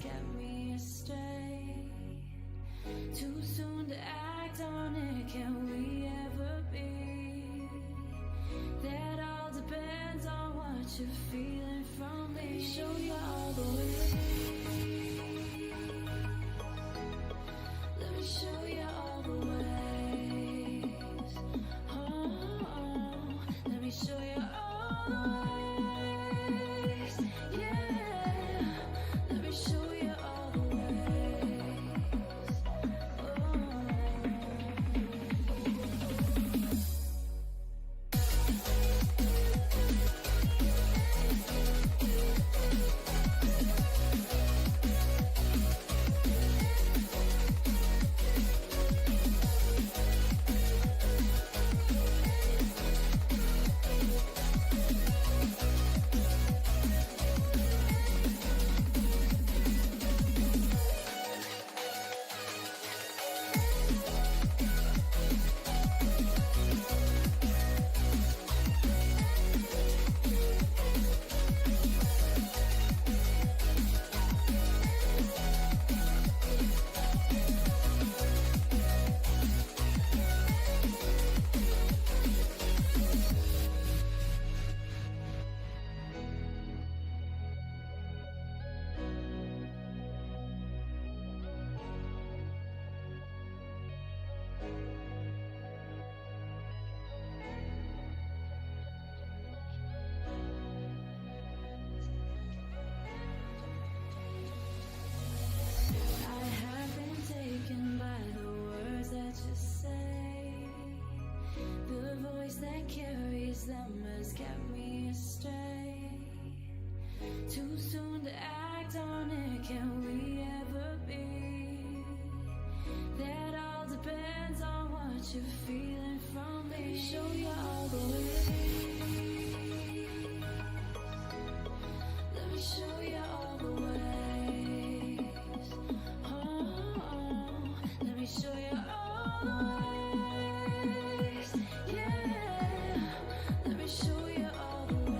kept me astray. Too soon to act on it, can we ever be? That all depends on what you're feeling from me. Show you all the way. Let me show you all the ways. Oh, let me show you all the ways. Yeah, let me show you all the ways. That carries them has kept me astray. Too soon to act on it, can we ever be? That all depends on what you're feeling from me. Show you all the ways. Let me show you all the ways. Oh, let me show you all the ways. Show you all the ways.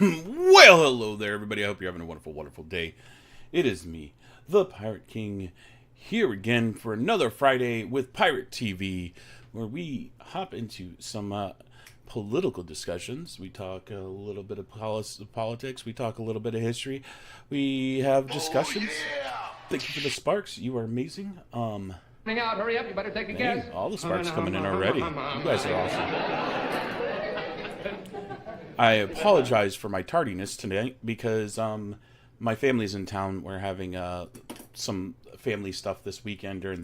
Well, hello there, everybody. I hope you're having a wonderful, wonderful day. It is me, the Pirate King, here again for another Friday with Patriot TV, where we hop into some political discussions. We talk a little bit of politics. We talk a little bit of history. We have discussions. Oh, yeah! Thank you for the sparks. You are amazing. Out, hurry up, you better take a guess. All the sparks coming in already. You guys are awesome. I apologize for my tardiness tonight because my family's in town. We're having some family stuff this weekend during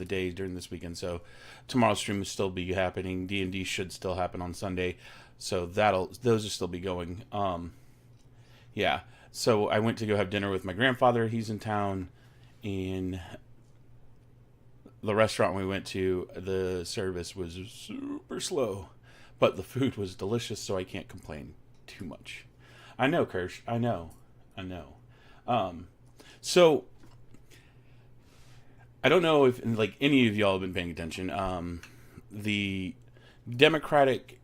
this weekend. So tomorrow's stream will still be happening. D&D should still happen on Sunday. So those will still be going. Yeah. So I went to go have dinner with my grandfather. He's in town. And the restaurant we went to, the service was super slow. But the food was delicious, so I can't complain too much. I know, Kirsch. I know. So I don't know if like any of y'all have been paying attention. The Democratic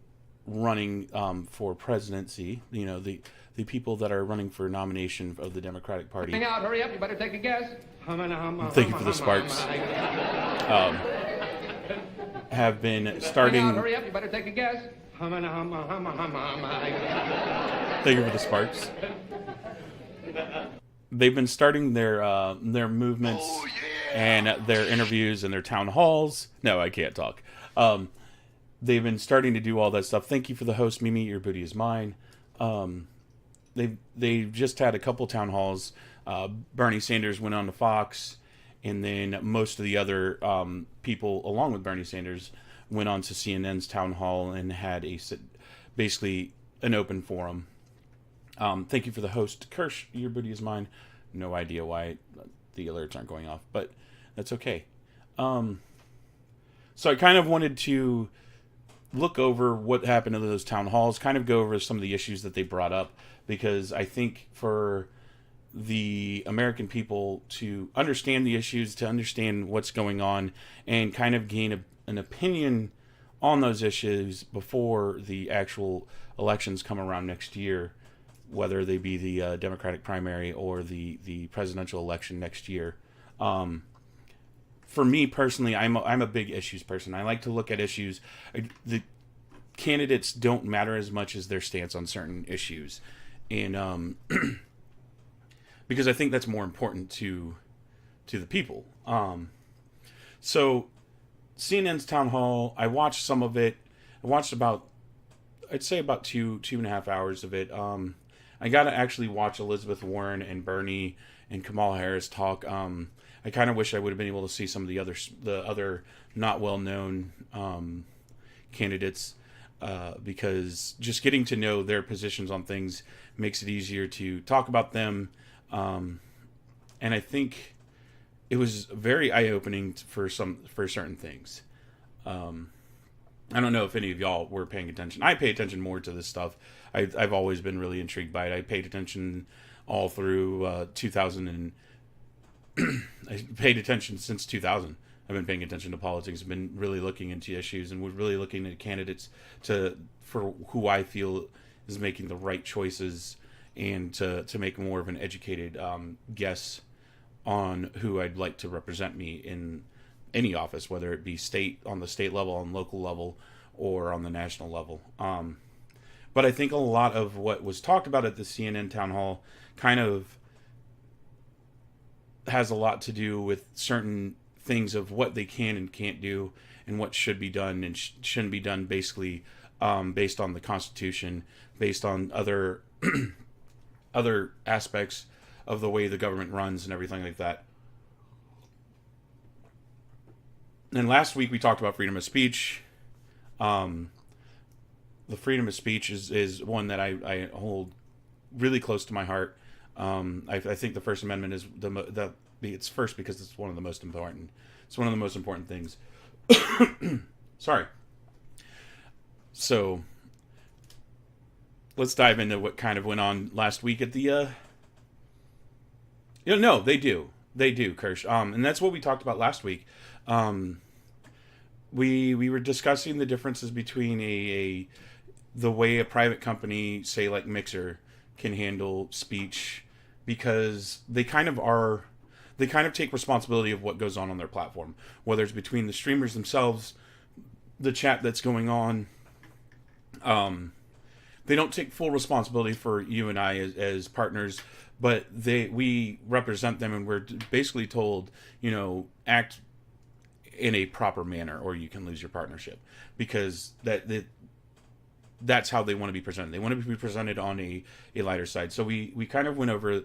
running for presidency, the people that are running for nomination of the Democratic Party. Hang out, hurry up, you better take a guess. Thank you for the sparks. Have been starting. Hang out, hurry up, you better take a guess. Thank you for the sparks. They've been starting their movements and their interviews and their town halls. No, I can't talk. They've been starting to do all that stuff. Thank you for the host, Mimi. Your booty is mine. They've just had a couple town halls. Bernie Sanders went on to Fox, and then most of the other people, along with Bernie Sanders, went on to CNN's town hall and had basically an open forum. Thank you for the host, Kirsch. Your booty is mine. No idea why the alerts aren't going off, but that's okay. So I kind of wanted to look over what happened in those town halls, kind of go over some of the issues that they brought up, because I think for the American people to understand the issues, to understand what's going on, and kind of gain an opinion on those issues before the actual elections come around next year, whether they be the Democratic primary or the presidential election next year. For me personally, I'm a big issues person. I like to look at issues. The candidates don't matter as much as their stance on certain issues, and because I think that's more important to the people. So CNN's town hall, I watched some of it. I watched I'd say about 2.5 hours of it. I got to actually watch Elizabeth Warren and Bernie and Kamala Harris talk. I kind of wish I would have been able to see some of the other not well known candidates, because just getting to know their positions on things makes it easier to talk about them. And I think it was very eye-opening for certain things. I don't know if any of y'all were paying attention. I pay attention more to this stuff. I've always been really intrigued by it. I paid attention all through 2000, and I paid attention since 2000. I've been paying attention to politics. I've been really looking into issues, and we're really looking at candidates for who I feel is making the right choices, and to make more of an educated guess on who I'd like to represent me in any office, whether it be on the state level, on local level, or on the national level. But I think a lot of what was talked about at the CNN town hall kind of has a lot to do with certain things of what they can and can't do, and what should be done and shouldn't be done, basically based on the Constitution, based on other other aspects of the way the government runs and everything like that. And last week we talked about freedom of speech. The freedom of speech is one that I hold really close to my heart. I think the First Amendment is it's first because it's one of the most important. It's one of the most important things. Sorry. So let's dive into what kind of went on last week at the. No, they do, Kirsch. And that's what we talked about last week. We were discussing the differences between the way a private company, say like Mixer, can handle speech, because they kind of take responsibility of what goes on their platform, whether it's between the streamers themselves, the chat that's going on. They don't take full responsibility for you and I as partners, but we represent them, and we're basically told, act in a proper manner or you can lose your partnership, because that's how they want to be presented. They want to be presented on a lighter side. So we kind of went over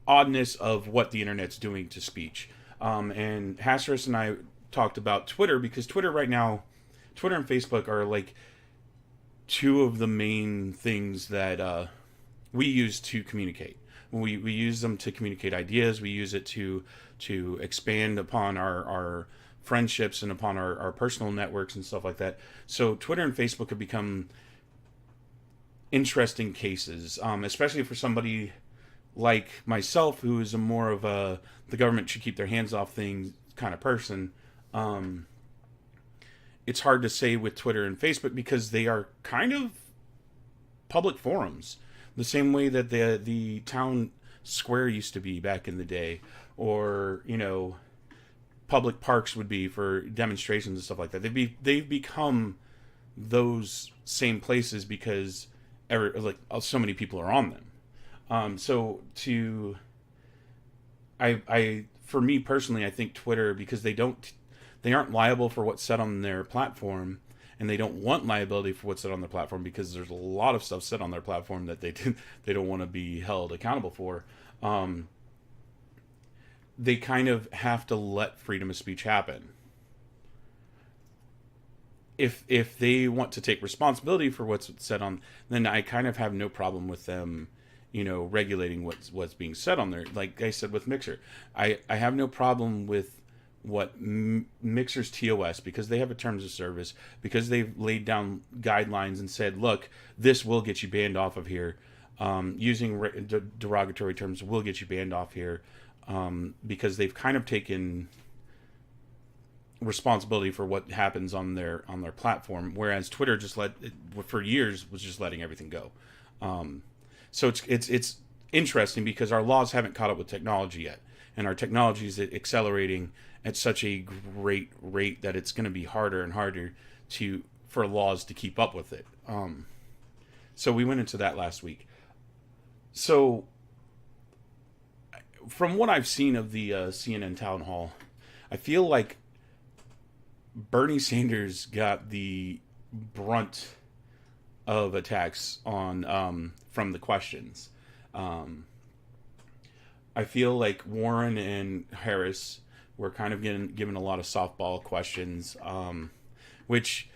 oddness of what the internet's doing to speech. And Hasseris and I talked about Twitter, because Twitter right now, Twitter and Facebook are like two of the main things that we use to communicate. We use them to communicate ideas. We use it to expand upon our friendships and upon our personal networks and stuff like that. So Twitter and Facebook have become interesting cases, especially for somebody like myself, who is a more of a the government should keep their hands off things kind of person. It's hard to say with Twitter and Facebook because they are kind of public forums, the same way that the town square used to be back in the day, or public parks would be for demonstrations and stuff like that. They've become those same places because so many people are on them. For me personally, I think Twitter, because they aren't liable for what's said on their platform, and they don't want liability for what's said on their platform, because there's a lot of stuff said on their platform that they don't want to be held accountable for. They kind of have to let freedom of speech happen. If they want to take responsibility for what's said on, then I kind of have no problem with them, regulating what's being said on there. Like I said with Mixer, I have no problem with what Mixer's TOS, because they have a terms of service, because they've laid down guidelines and said, look, this will get you banned off of here. Using derogatory terms will get you banned off here, because they've kind of taken responsibility for what happens on their platform, whereas Twitter for years was just letting everything go. So it's interesting, because our laws haven't caught up with technology yet, and our technology is accelerating at such a great rate that it's going to be harder and harder for laws to keep up with it. So we went into that last week. So from what I've seen of the CNN town hall, I feel like Bernie Sanders got the brunt of attacks on from the questions. I feel like Warren and Harris were kind of given a lot of softball questions, which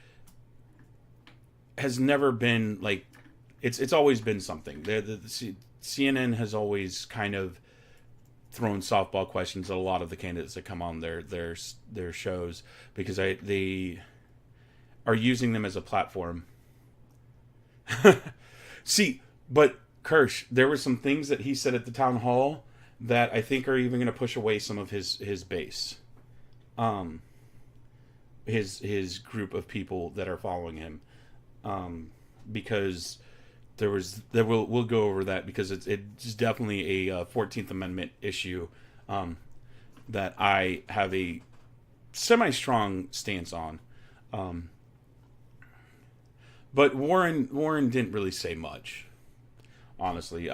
has never been like, it's always been something. The CNN has always kind of thrown softball questions at a lot of the candidates that come on their shows, because they are using them as a platform. See, but Kirsch, there were some things that he said at the town hall that I think are even going to push away some of his base, his group of people that are following him, because we'll go over that, because it's definitely a 14th Amendment issue that I have a semi-strong stance on. But Warren didn't really say much, honestly.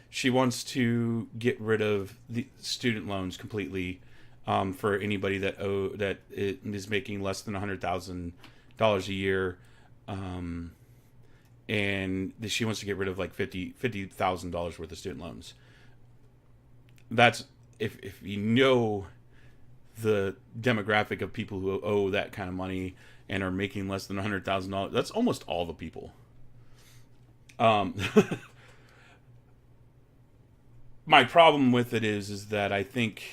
She wants to get rid of the student loans completely, for anybody that is making less than $100,000 a year, and she wants to get rid of like $50,000 worth of student loans. That's if you know the demographic of people who owe that kind of money and are making less than $100,000, that's almost all the people. My problem with it is that I think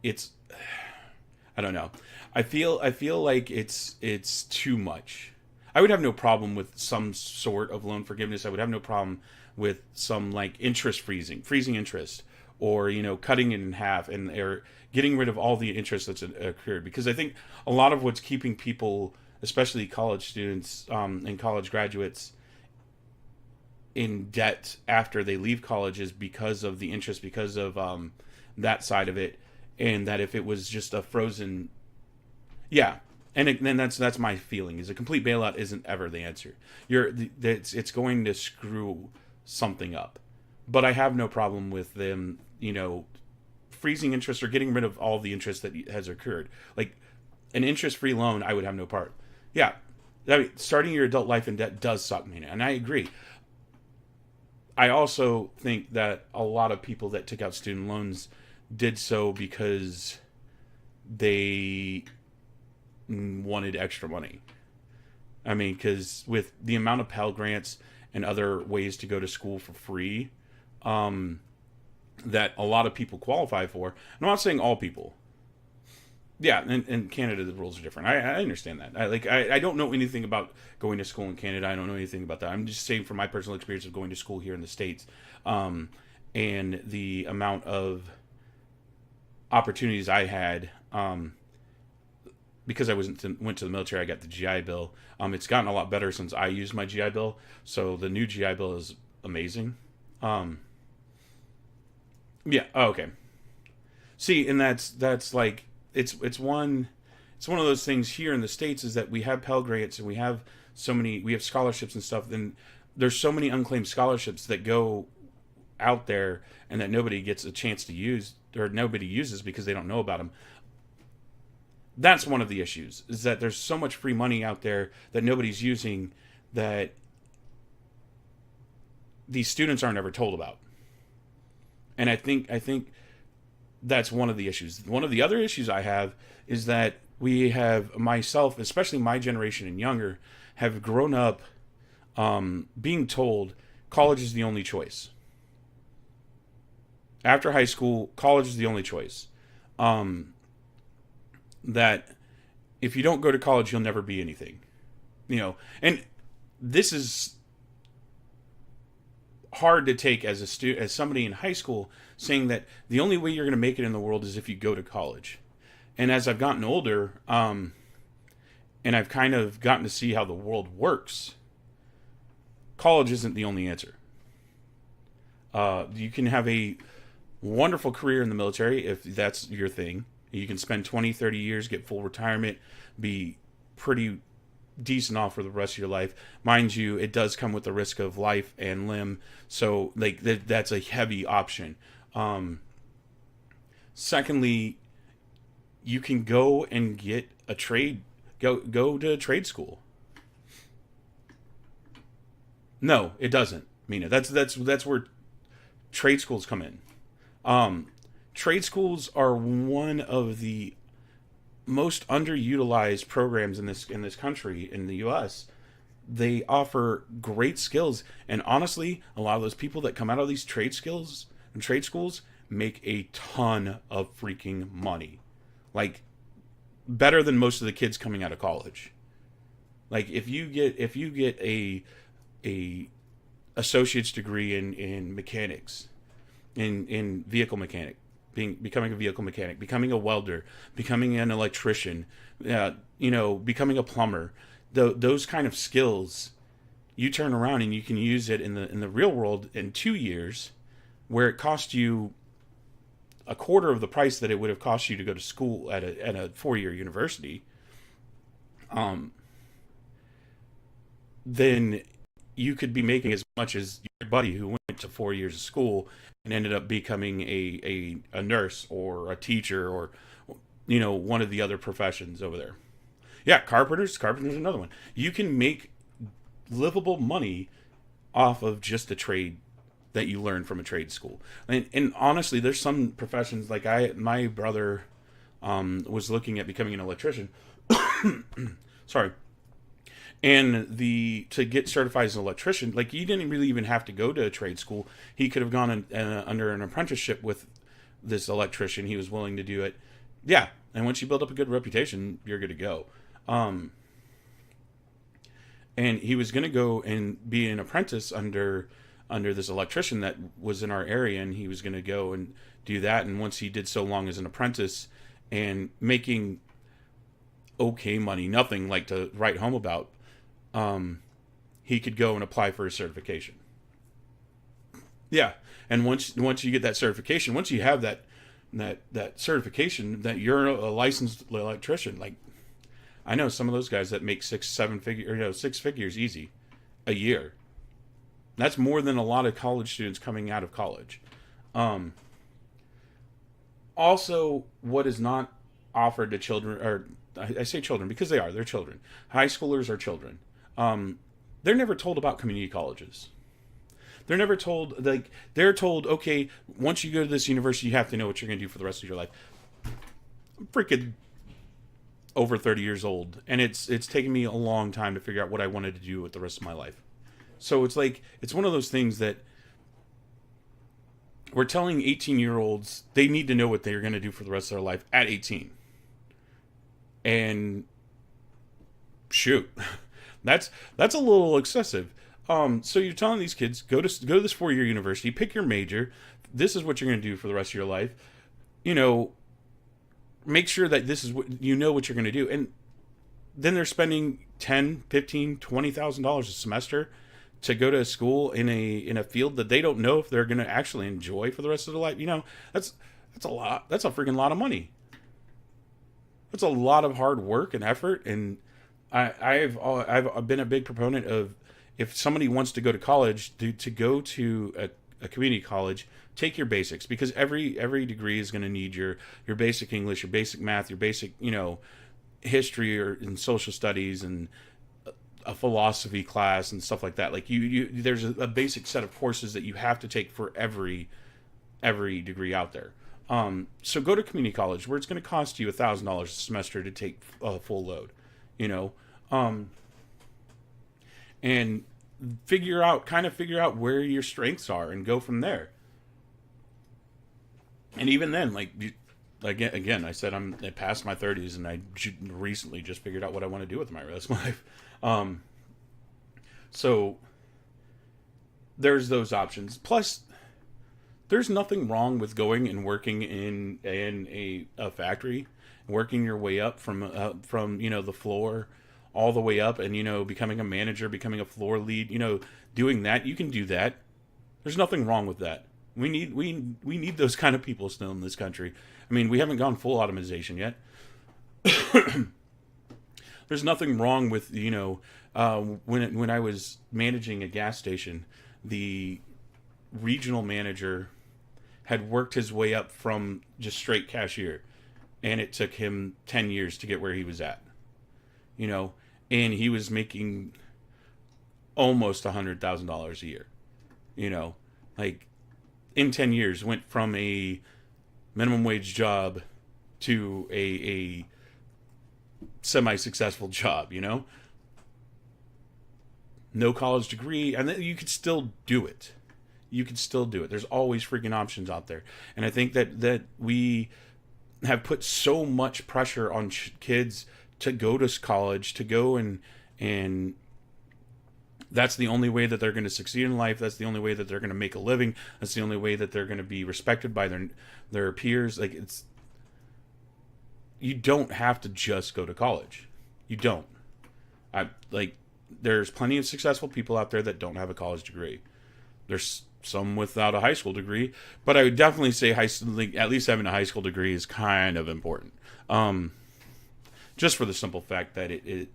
I don't know. I feel like it's too much. I would have no problem with some sort of loan forgiveness. I would have no problem with some like interest freezing interest, or cutting it in half, or getting rid of all the interest that's occurred. Because I think a lot of what's keeping people, especially college students and college graduates, in debt after they leave college is because of the interest, because of that side of it. And that if it was just a frozen, and then that's my feeling, is a complete bailout isn't ever the answer. It's going to screw something up. But I have no problem with them, freezing interest or getting rid of all the interest that has occurred. Like an interest-free loan, I would have no part. Yeah, I mean, starting your adult life in debt does suck, man, and I agree. I also think that a lot of people that took out student loans did so because they wanted extra money. I mean, because with the amount of Pell Grants and other ways to go to school for free, that a lot of people qualify for. And I'm not saying all people. Yeah, in Canada the rules are different. I understand that. I don't know anything about going to school in Canada. I don't know anything about that. I'm just saying from my personal experience of going to school here in the States, and the amount of opportunities I had, because I went to the military. I got the GI Bill. It's gotten a lot better since I used my GI Bill. So the new GI Bill is amazing. Yeah. Oh, okay. See, and that's like it's one of those things here in the States is that we have Pell Grants and we have scholarships and stuff. Then there's so many unclaimed scholarships that go out there and that nobody gets a chance to use or nobody uses because they don't know about them. That's one of the issues, is that there's so much free money out there that nobody's using that these students aren't ever told about. And I think that's one of the issues. One of the other issues I have is that we have, myself, especially my generation and younger, have grown up being told college is the only choice. After high school, college is the only choice. That if you don't go to college, you'll never be anything. And this is hard to take as as somebody in high school, saying that the only way you're going to make it in the world is if you go to college. And as I've gotten older, and I've kind of gotten to see how the world works, college isn't the only answer. You can have a wonderful career in the military if that's your thing. You can spend 20, 30 years, get full retirement, be pretty decent off for the rest of your life. Mind you, it does come with the risk of life and limb. So that's a heavy option. Secondly, you can go and get a trade, go to trade school. No, it doesn't, Mina. That's where trade schools come in. Trade schools are one of the most underutilized programs in this country, in the U.S. They offer great skills, and honestly, a lot of those people that come out of these trade schools make a ton of freaking money, like better than most of the kids coming out of college. Like if you get a associate's degree in mechanics, in vehicle mechanic, becoming a vehicle mechanic, becoming a welder, becoming an electrician, becoming a plumber, those kind of skills, you turn around and you can use it in the real world in 2 years, where it cost you a quarter of the price that it would have cost you to go to school at a 4-year university. Then you could be making as much as your buddy who went to 4 years of school and ended up becoming a nurse or a teacher or one of the other professions over there. Yeah, carpenter's another one. You can make livable money off of just a trade that you learn from a trade school. And honestly, there's some professions, like my brother was looking at becoming an electrician. Sorry. And to get certified as an electrician, like, he didn't really even have to go to a trade school. He could have gone under an apprenticeship with this electrician. He was willing to do it. Yeah, and once you build up a good reputation, you're good to go. And he was going to go and be an apprentice under this electrician that was in our area, and he was going to go and do that. And once he did so long as an apprentice and making okay money, nothing like to write home about, he could go and apply for his certification. Yeah, and once you get that certification, once you have that certification that you're a licensed electrician, like, I know some of those guys that make 6 figures easy a year. That's more than a lot of college students coming out of college. Also, what is not offered to children, or I say children because they're children. High schoolers are children. They're never told about community colleges. They're never told, like, they're told, okay, once you go to this university, you have to know what you're going to do for the rest of your life. I'm freaking over 30 years old, and it's taken me a long time to figure out what I wanted to do with the rest of my life. So it's like, it's one of those things that we're telling 18-year-olds they need to know what they're going to do for the rest of their life at 18. And shoot, that's a little excessive. So you're telling these kids, go to this 4-year university, pick your major. This is what you're going to do for the rest of your life. You know, make sure that this is what you know what you're going to do. And then they're spending $10,000, $15,000, $20,000 a semester to go to school in a field that they don't know if they're going to actually enjoy for the rest of their life. You know, that's a lot. That's a freaking lot of money. That's a lot of hard work and effort. And I've been a big proponent of, if somebody wants to go to college, to go to a community college, take your basics, because every degree is going to need your basic English, your basic math, your basic, you know, history or in social studies, and a philosophy class and stuff like that. Like you there's a basic set of courses that you have to take for every degree out there. So go to community college, where it's going to cost you $1,000 a semester to take a full load, you know, and figure out where your strengths are and go from there. And even then, like again, I said I'm past my 30s, and I recently just figured out what I want to do with my rest of my life. So there's those options. Plus, there's nothing wrong with going and working in a factory, working your way up from you know, the floor all the way up, and, you know, becoming a manager, becoming a floor lead, you know, doing that. You can do that. There's nothing wrong with that. We need those kind of people still in this country. I mean, we haven't gone full automation yet. There's nothing wrong with, you know, when I was managing a gas station, the regional manager had worked his way up from just straight cashier, and it took him 10 years to get where he was at, you know, and he was making almost $100,000 a year, you know, like in 10 years went from a minimum wage job to a semi-successful job, you know, no college degree, and then you could still do it. You could still do it. There's always freaking options out there. And I think that we have put so much pressure on kids to go to college, to go and that's the only way that they're going to succeed in life. That's the only way that they're going to make a living. That's the only way that they're going to be respected by their peers. Like, you don't have to just go to college. You don't. There's plenty of successful people out there that don't have a college degree. There's some without a high school degree, but I would definitely say at least having a high school degree is kind of important. Just for the simple fact that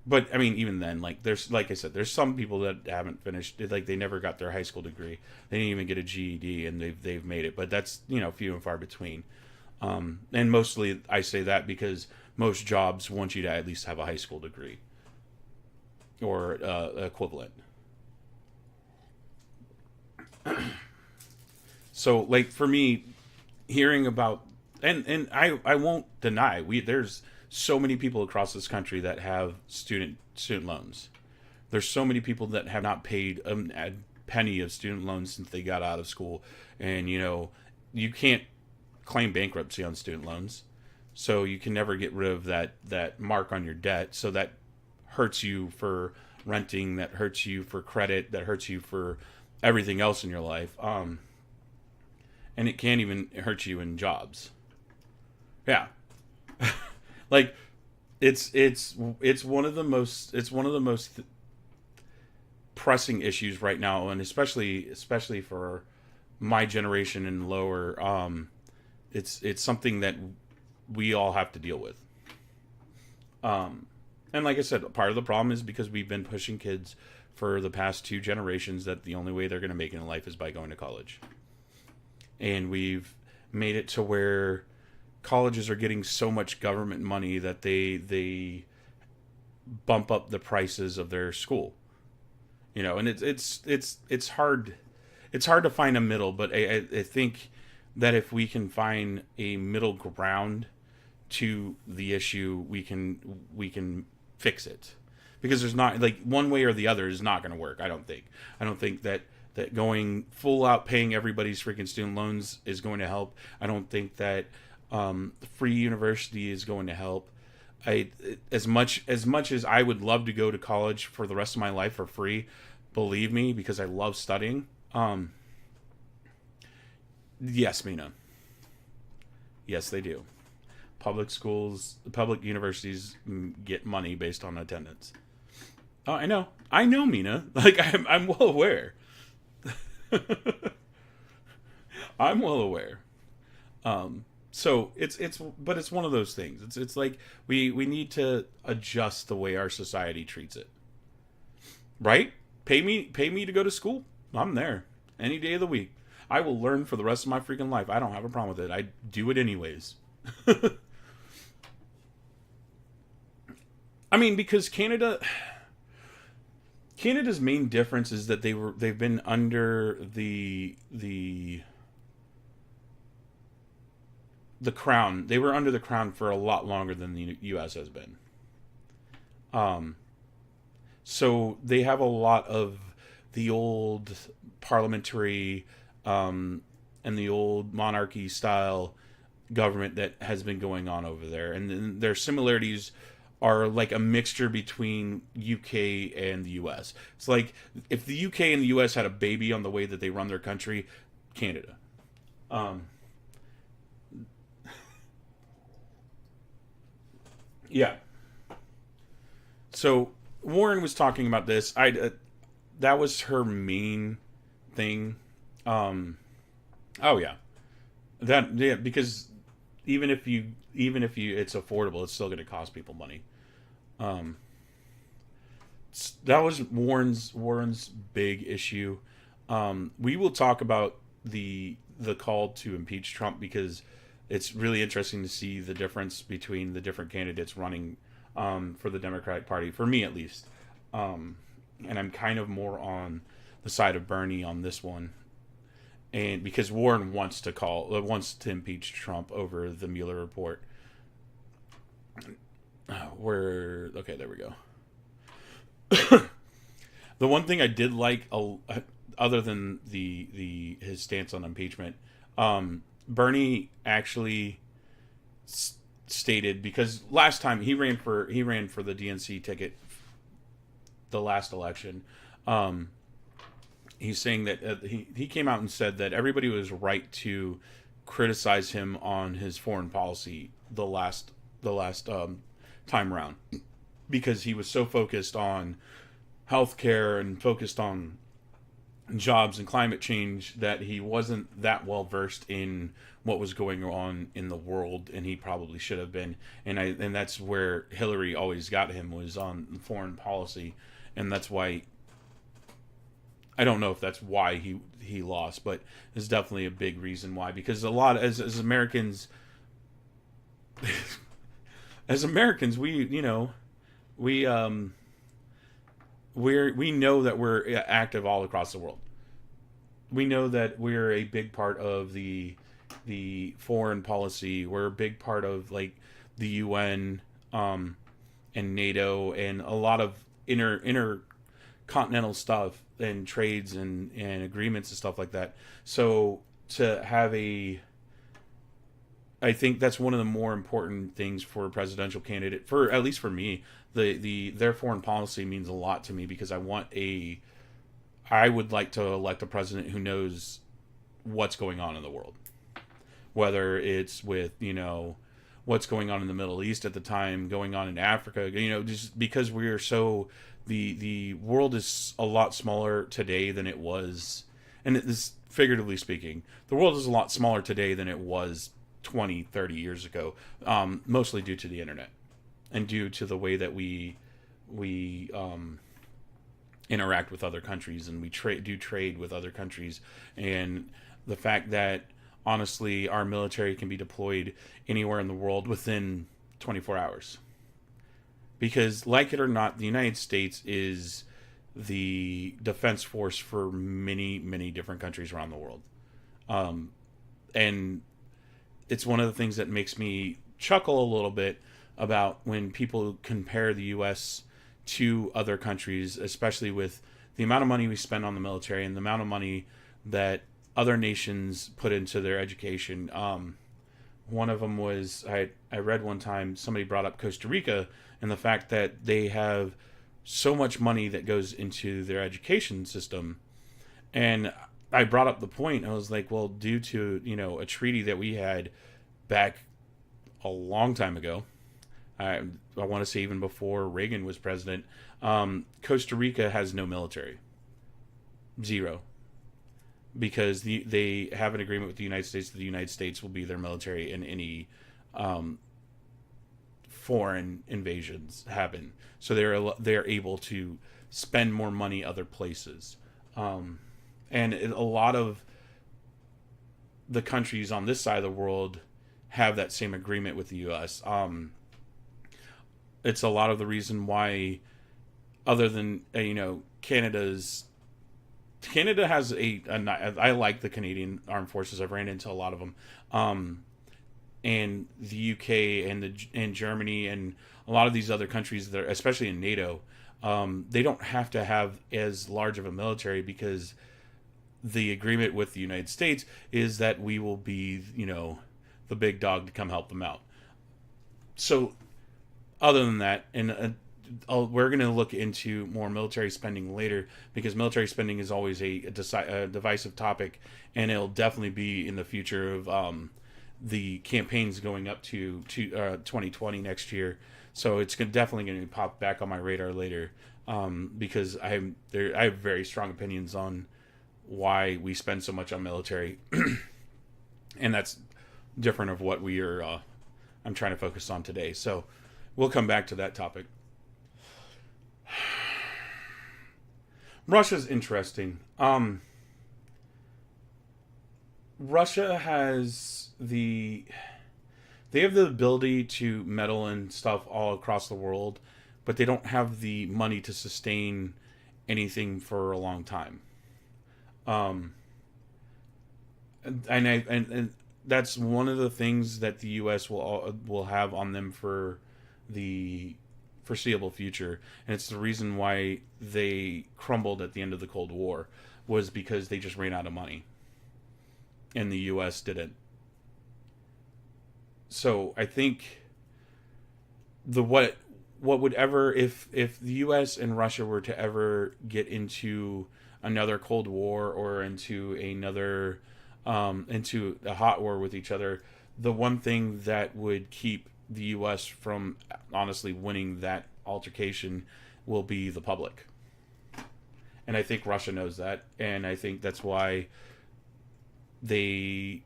but I mean, even then, like I said, there's some people that haven't finished, like they never got their high school degree. They didn't even get a GED, and they've made it, but that's, you know, few and far between. And mostly I say that because most jobs want you to at least have a high school degree or equivalent. So, like, for me, hearing about, and I won't deny, there's so many people across this country that have student loans. There's so many people that have not paid a penny of student loans since they got out of school, and, you know, you can't claim bankruptcy on student loans, so you can never get rid of that mark on your debt. So that hurts you for renting, that hurts you for credit, that hurts you for everything else in your life. And it can't even hurt you in jobs. Yeah. Like, it's one of the most pressing issues right now, and especially for my generation and lower. It's something that we all have to deal with. And like I said, part of the problem is because we've been pushing kids for the past 2 generations that the only way they're going to make it in life is by going to college. And we've made it to where colleges are getting so much government money that they bump up the prices of their school. And it's hard. It's hard to find a middle, but I think that if we can find a middle ground to the issue, we can fix it. Because there's not, like, one way or the other is not going to work. I don't think that going full out paying everybody's freaking student loans is going to help. I don't think that free university is going to help. As much as I would love to go to college for the rest of my life for free, believe me, because I love studying. Yes, Mina. Yes, they do. Public schools, public universities get money based on attendance. Oh, I know, Mina. Like, I'm well aware. I'm well aware. So but it's one of those things. It's like we need to adjust the way our society treats it. Right? Pay me to go to school. I'm there any day of the week. I will learn for the rest of my freaking life. I don't have a problem with it. I do it anyways. I mean, because Canada's main difference is that they've been under the crown. They were under the crown for a lot longer than the US has been. So they have a lot of the old parliamentary and the old monarchy style government that has been going on over there, and then their similarities are like a mixture between UK and the US. It's like if the UK and the US had a baby on the way that they run their country, Canada. Yeah. So Warren was talking about this. That was her main thing. Oh yeah. Because even if it's affordable, it's still going to cost people money. That was Warren's big issue. We will talk about the call to impeach Trump, because it's really interesting to see the difference between the different candidates running for the Democratic Party, for me at least. And I'm kind of more on the side of Bernie on this one. And because Warren wants to impeach Trump over the Mueller report. Okay, there we go. The one thing I did like, other than his stance on impeachment, Bernie actually stated, because last time he ran for the DNC ticket, the last election. He's saying that he came out and said that everybody was right to criticize him on his foreign policy the last time around, because he was so focused on healthcare and focused on jobs and climate change that he wasn't that well versed in what was going on in the world, and he probably should have been. And that's where Hillary always got him, was on foreign policy, and that's why. I don't know if that's why he lost, but it's definitely a big reason why. Because a lot as Americans, we know that we're active all across the world. We know that we're a big part of the foreign policy. We're a big part of, like, the UN and NATO and a lot of intercontinental stuff and trades and agreements and stuff like that. So to have I think that's one of the more important things for a presidential candidate, for at least for me. Their foreign policy means a lot to me, because I would like to elect a president who knows what's going on in the world, whether it's with what's going on in the Middle East at the time, going on in Africa, just because we're so. The world is a lot smaller today than it was, and it is, figuratively speaking, the world is a lot smaller today than it was 20, 30 years ago, mostly due to the internet and due to the way that we interact with other countries, and we trade with other countries, and the fact that, honestly, our military can be deployed anywhere in the world within 24 hours. Because, like it or not, the United States is the defense force for many, many different countries around the world. And it's one of the things that makes me chuckle a little bit about when people compare the U.S. to other countries, especially with the amount of money we spend on the military and the amount of money that other nations put into their education. One of them was, I read one time, somebody brought up Costa Rica and the fact that they have so much money that goes into their education system. And I brought up the point. I was like, well, due to, a treaty that we had back a long time ago, I want to say even before Reagan was president, Costa Rica has no military. Zero. Because they have an agreement with the United States that the United States will be their military in any foreign invasions happen. So they're able to spend more money other places. And a lot of the countries on this side of the world have that same agreement with the U.S. It's a lot of the reason why, other than, Canada has I like the Canadian Armed Forces. I've ran into a lot of them. And the UK and Germany and a lot of these other countries that are, especially in NATO, they don't have to have as large of a military because the agreement with the United States is that we will be, the big dog to come help them out. So other than that, and we're going to look into more military spending later, because military spending is always a divisive topic, and it'll definitely be in the future of the campaigns going up to 2020 next year. So it's definitely going to pop back on my radar later, because I have very strong opinions on why we spend so much on military, and that's different of what I'm trying to focus on today. So we'll come back to that topic. Russia's interesting. Russia has they have the ability to meddle in stuff all across the world, but they don't have the money to sustain anything for a long time. And that's one of the things that the U.S. will have on them for the foreseeable future, and it's the reason why they crumbled at the end of the Cold War, was because they just ran out of money, and the U.S. didn't. So I think what would ever, if the U.S. and Russia were to ever get into another Cold War or into another into a hot war with each other, the one thing that would keep the U.S. from honestly winning that altercation will be the public. And I think Russia knows that, and I think that's why they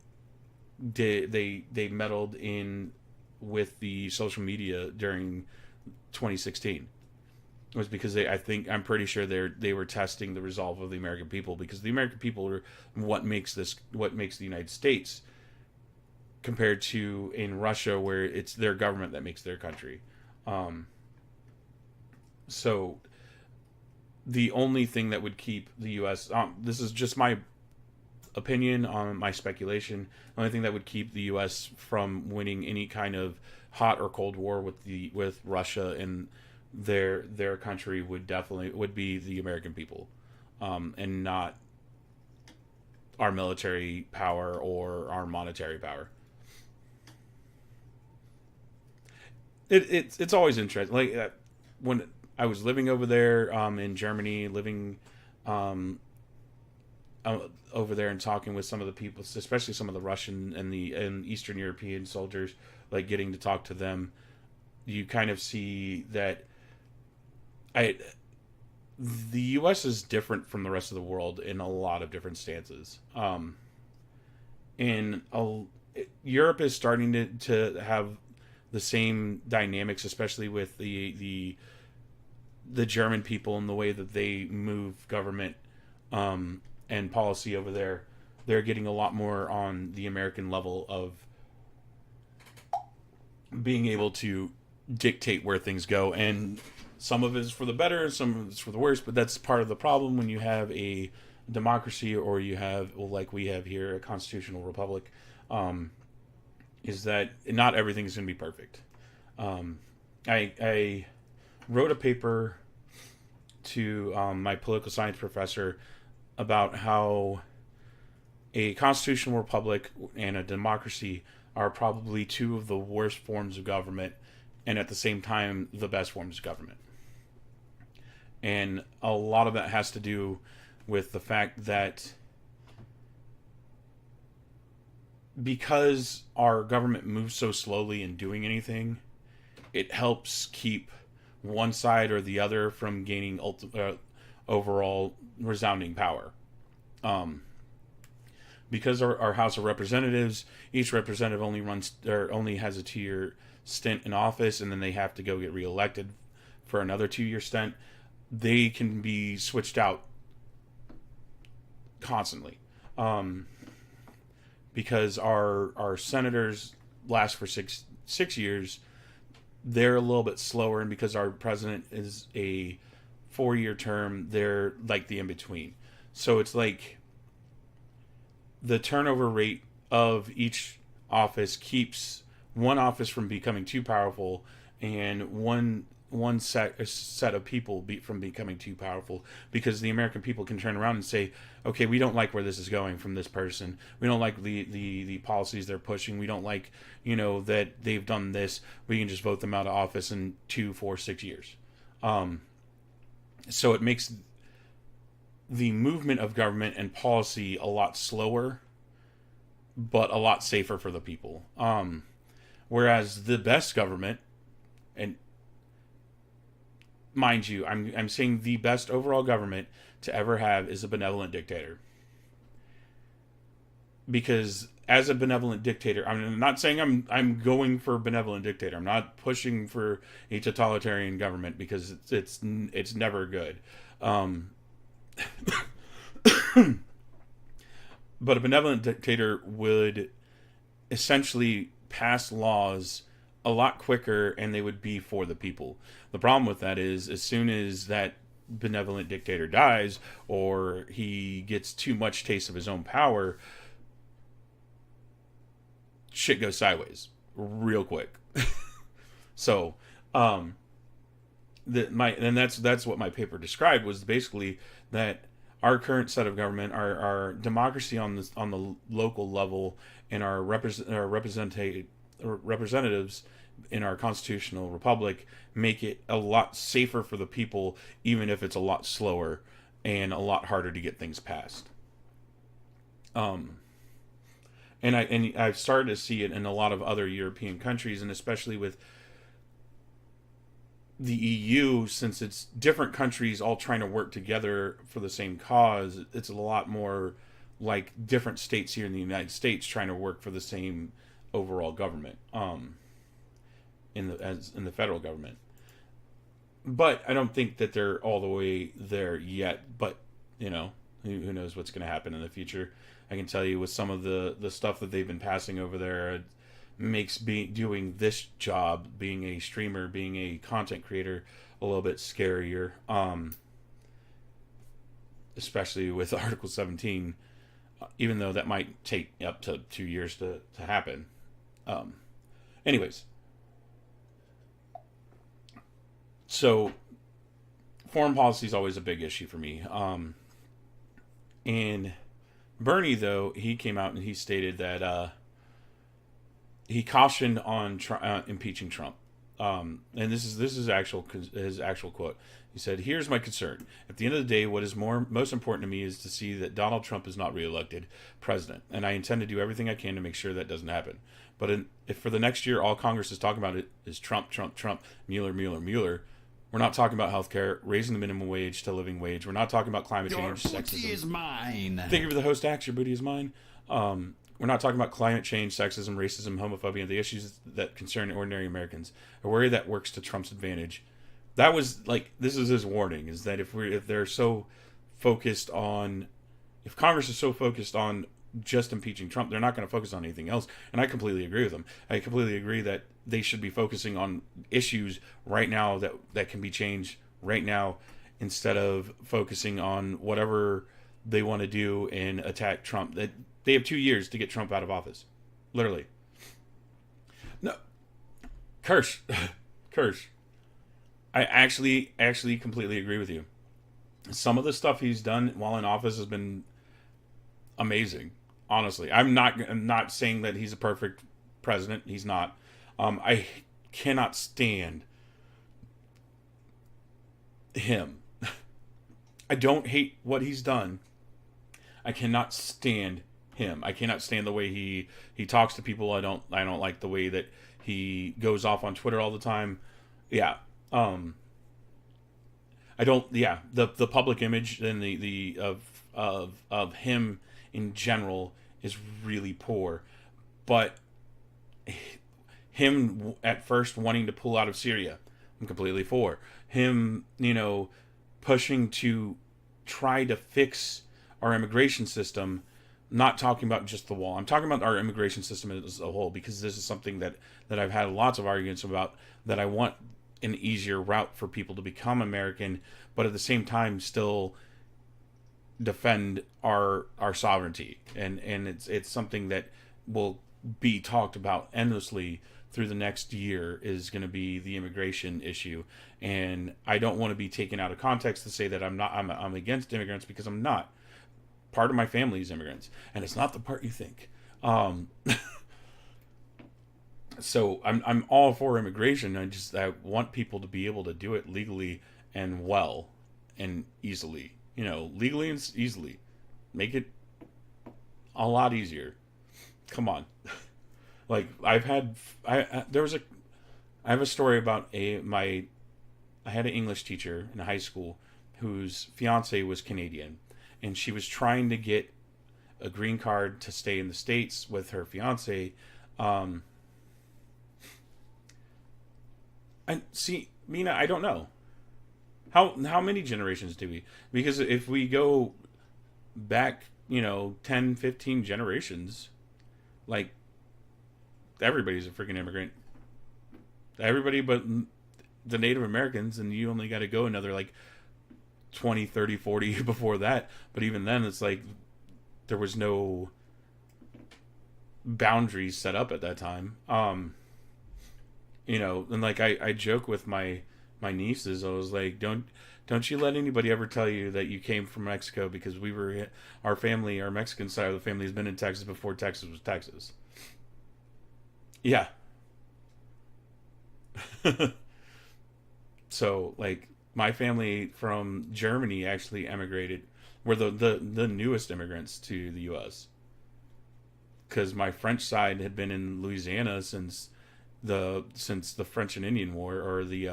meddled in with the social media during 2016. It was because I'm pretty sure they were testing the resolve of the American people, because the American people are what makes the United States, compared to in Russia, where it's their government that makes their country. So the only thing that would keep the U.S. This is just my opinion on my speculation. The only thing that would keep the U.S. from winning any kind of hot or cold war with Russia and their country would be the American people, and not our military power or our monetary power. It's always interesting. Like when I was living over there in Germany, living over there and talking with some of the people, especially some of the Russian and Eastern European soldiers, like getting to talk to them, you kind of see that the U.S. is different from the rest of the world in a lot of different stances. Europe is starting to have the same dynamics, especially with the German people and the way that they move government and policy over there. They're getting a lot more on the American level of being able to dictate where things go. And Some of it is for the better, and some of it's for the worse. But that's part of the problem when you have a democracy, or you have, well, like we have here, a constitutional republic, is that not everything is going to be perfect. I wrote a paper to my political science professor about how a constitutional republic and a democracy are probably two of the worst forms of government, and at the same time the best forms of government. And a lot of that has to do with the fact that because our government moves so slowly in doing anything, it helps keep one side or the other from gaining overall resounding power. Because our House of Representatives, each representative only has a 2-year stint in office, and then they have to go get reelected for another 2-year stint. They can be switched out constantly, because our senators last for six years. They're a little bit slower, and because our president is a 4-year term, they're like the in between. So it's like the turnover rate of each office keeps one office from becoming too powerful, and one set of people from becoming too powerful, because the American people can turn around and say, okay, we don't like where this is going from this person. We don't like the policies they're pushing. We don't like, that they've done this. We can just vote them out of office in 2, 4, 6 years. So it makes the movement of government and policy a lot slower, but a lot safer for the people. Whereas the best government, and mind you, I'm saying the best overall government to ever have is a benevolent dictator. Because as a benevolent dictator, I'm not saying I'm going for a benevolent dictator. I'm not pushing for a totalitarian government, because it's never good. But a benevolent dictator would essentially pass laws a lot quicker, and they would be for the people. The problem with that is, as soon as that benevolent dictator dies, or he gets too much taste of his own power, shit goes sideways real quick. So, that's what my paper described, was basically that our current set of government, our democracy on the local level, and our representatives in our constitutional republic make it a lot safer for the people, even if it's a lot slower and a lot harder to get things passed. And I've started to see it in a lot of other European countries, and especially with the EU, since it's different countries all trying to work together for the same cause. It's a lot more like different states here in the United States trying to work for the same overall government, in the federal government. But I don't think that they're all the way there yet. But who knows what's going to happen in the future? I can tell you, with some of the stuff that they've been passing over there, it makes doing this job, being a streamer, being a content creator, a little bit scarier. Especially with Article 17, even though that might take up to 2 years to happen. Anyways, so foreign policy is always a big issue for me. And Bernie, though, he came out and he stated that he cautioned on impeaching Trump. And this is his actual quote. He said, "Here's my concern. At the end of the day, what is most important to me is to see that Donald Trump is not reelected president, and I intend to do everything I can to make sure that doesn't happen. But if for the next year all Congress is talking about is Trump, Trump, Trump, Mueller, Mueller, Mueller, we're not talking about healthcare, raising the minimum wage to living wage. We're not talking about climate change, sexism. Your booty is mine. Thank you for the host acts. Your booty is mine. We're not talking about climate change, sexism, racism, homophobia, and the issues that concern ordinary Americans. A worry that works to Trump's advantage." That was this is his warning: is that if Congress is so focused on just impeaching Trump. They're not going to focus on anything else. And I completely agree with them. I completely agree that they should be focusing on issues right now that can be changed right now, instead of focusing on whatever they want to do and attack Trump. That they have 2 years to get Trump out of office. Literally. No. Kirsch. I actually completely agree with you. Some of the stuff he's done while in office has been amazing. Honestly, I'm not saying that he's a perfect president. He's not. I cannot stand him. I don't hate what he's done. I cannot stand him. I cannot stand the way he talks to people. I don't like the way that he goes off on Twitter all the time. Yeah. I don't. Yeah. The public image and the of him in general is really poor. But him at first wanting to pull out of Syria, I'm completely for. Him, pushing to try to fix our immigration system, not talking about just the wall. I'm talking about our immigration system as a whole, because this is something that I've had lots of arguments about, that I want an easier route for people to become American, but at the same time still defend our sovereignty. And it's something that will be talked about endlessly through the next year, is going to be the immigration issue. And I don't want to be taken out of context to say that I'm against immigrants, because I'm not. Part of my family is immigrants, and it's not the part you think. So I'm all for immigration. I want people to be able to do it legally and well and easily. Legally and easily. Make it a lot easier. Come on. Like, I have a story about I had an English teacher in high school whose fiance was Canadian, and she was trying to get a green card to stay in the States with her fiance. And see, Mina, I don't know. How many generations do we? Because if we go back, 10, 15 generations, like, everybody's a freaking immigrant. Everybody but the Native Americans, and you only got to go another, 20, 30, 40 before that. But even then, it's like there was no boundaries set up at that time. And I joke with my nieces. I was like, don't you let anybody ever tell you that you came from Mexico, because our Mexican side of the family has been in Texas before Texas was Texas. Yeah. So, my family from Germany actually emigrated. We're the newest immigrants to the U.S. Because my French side had been in Louisiana since the French and Indian War, or the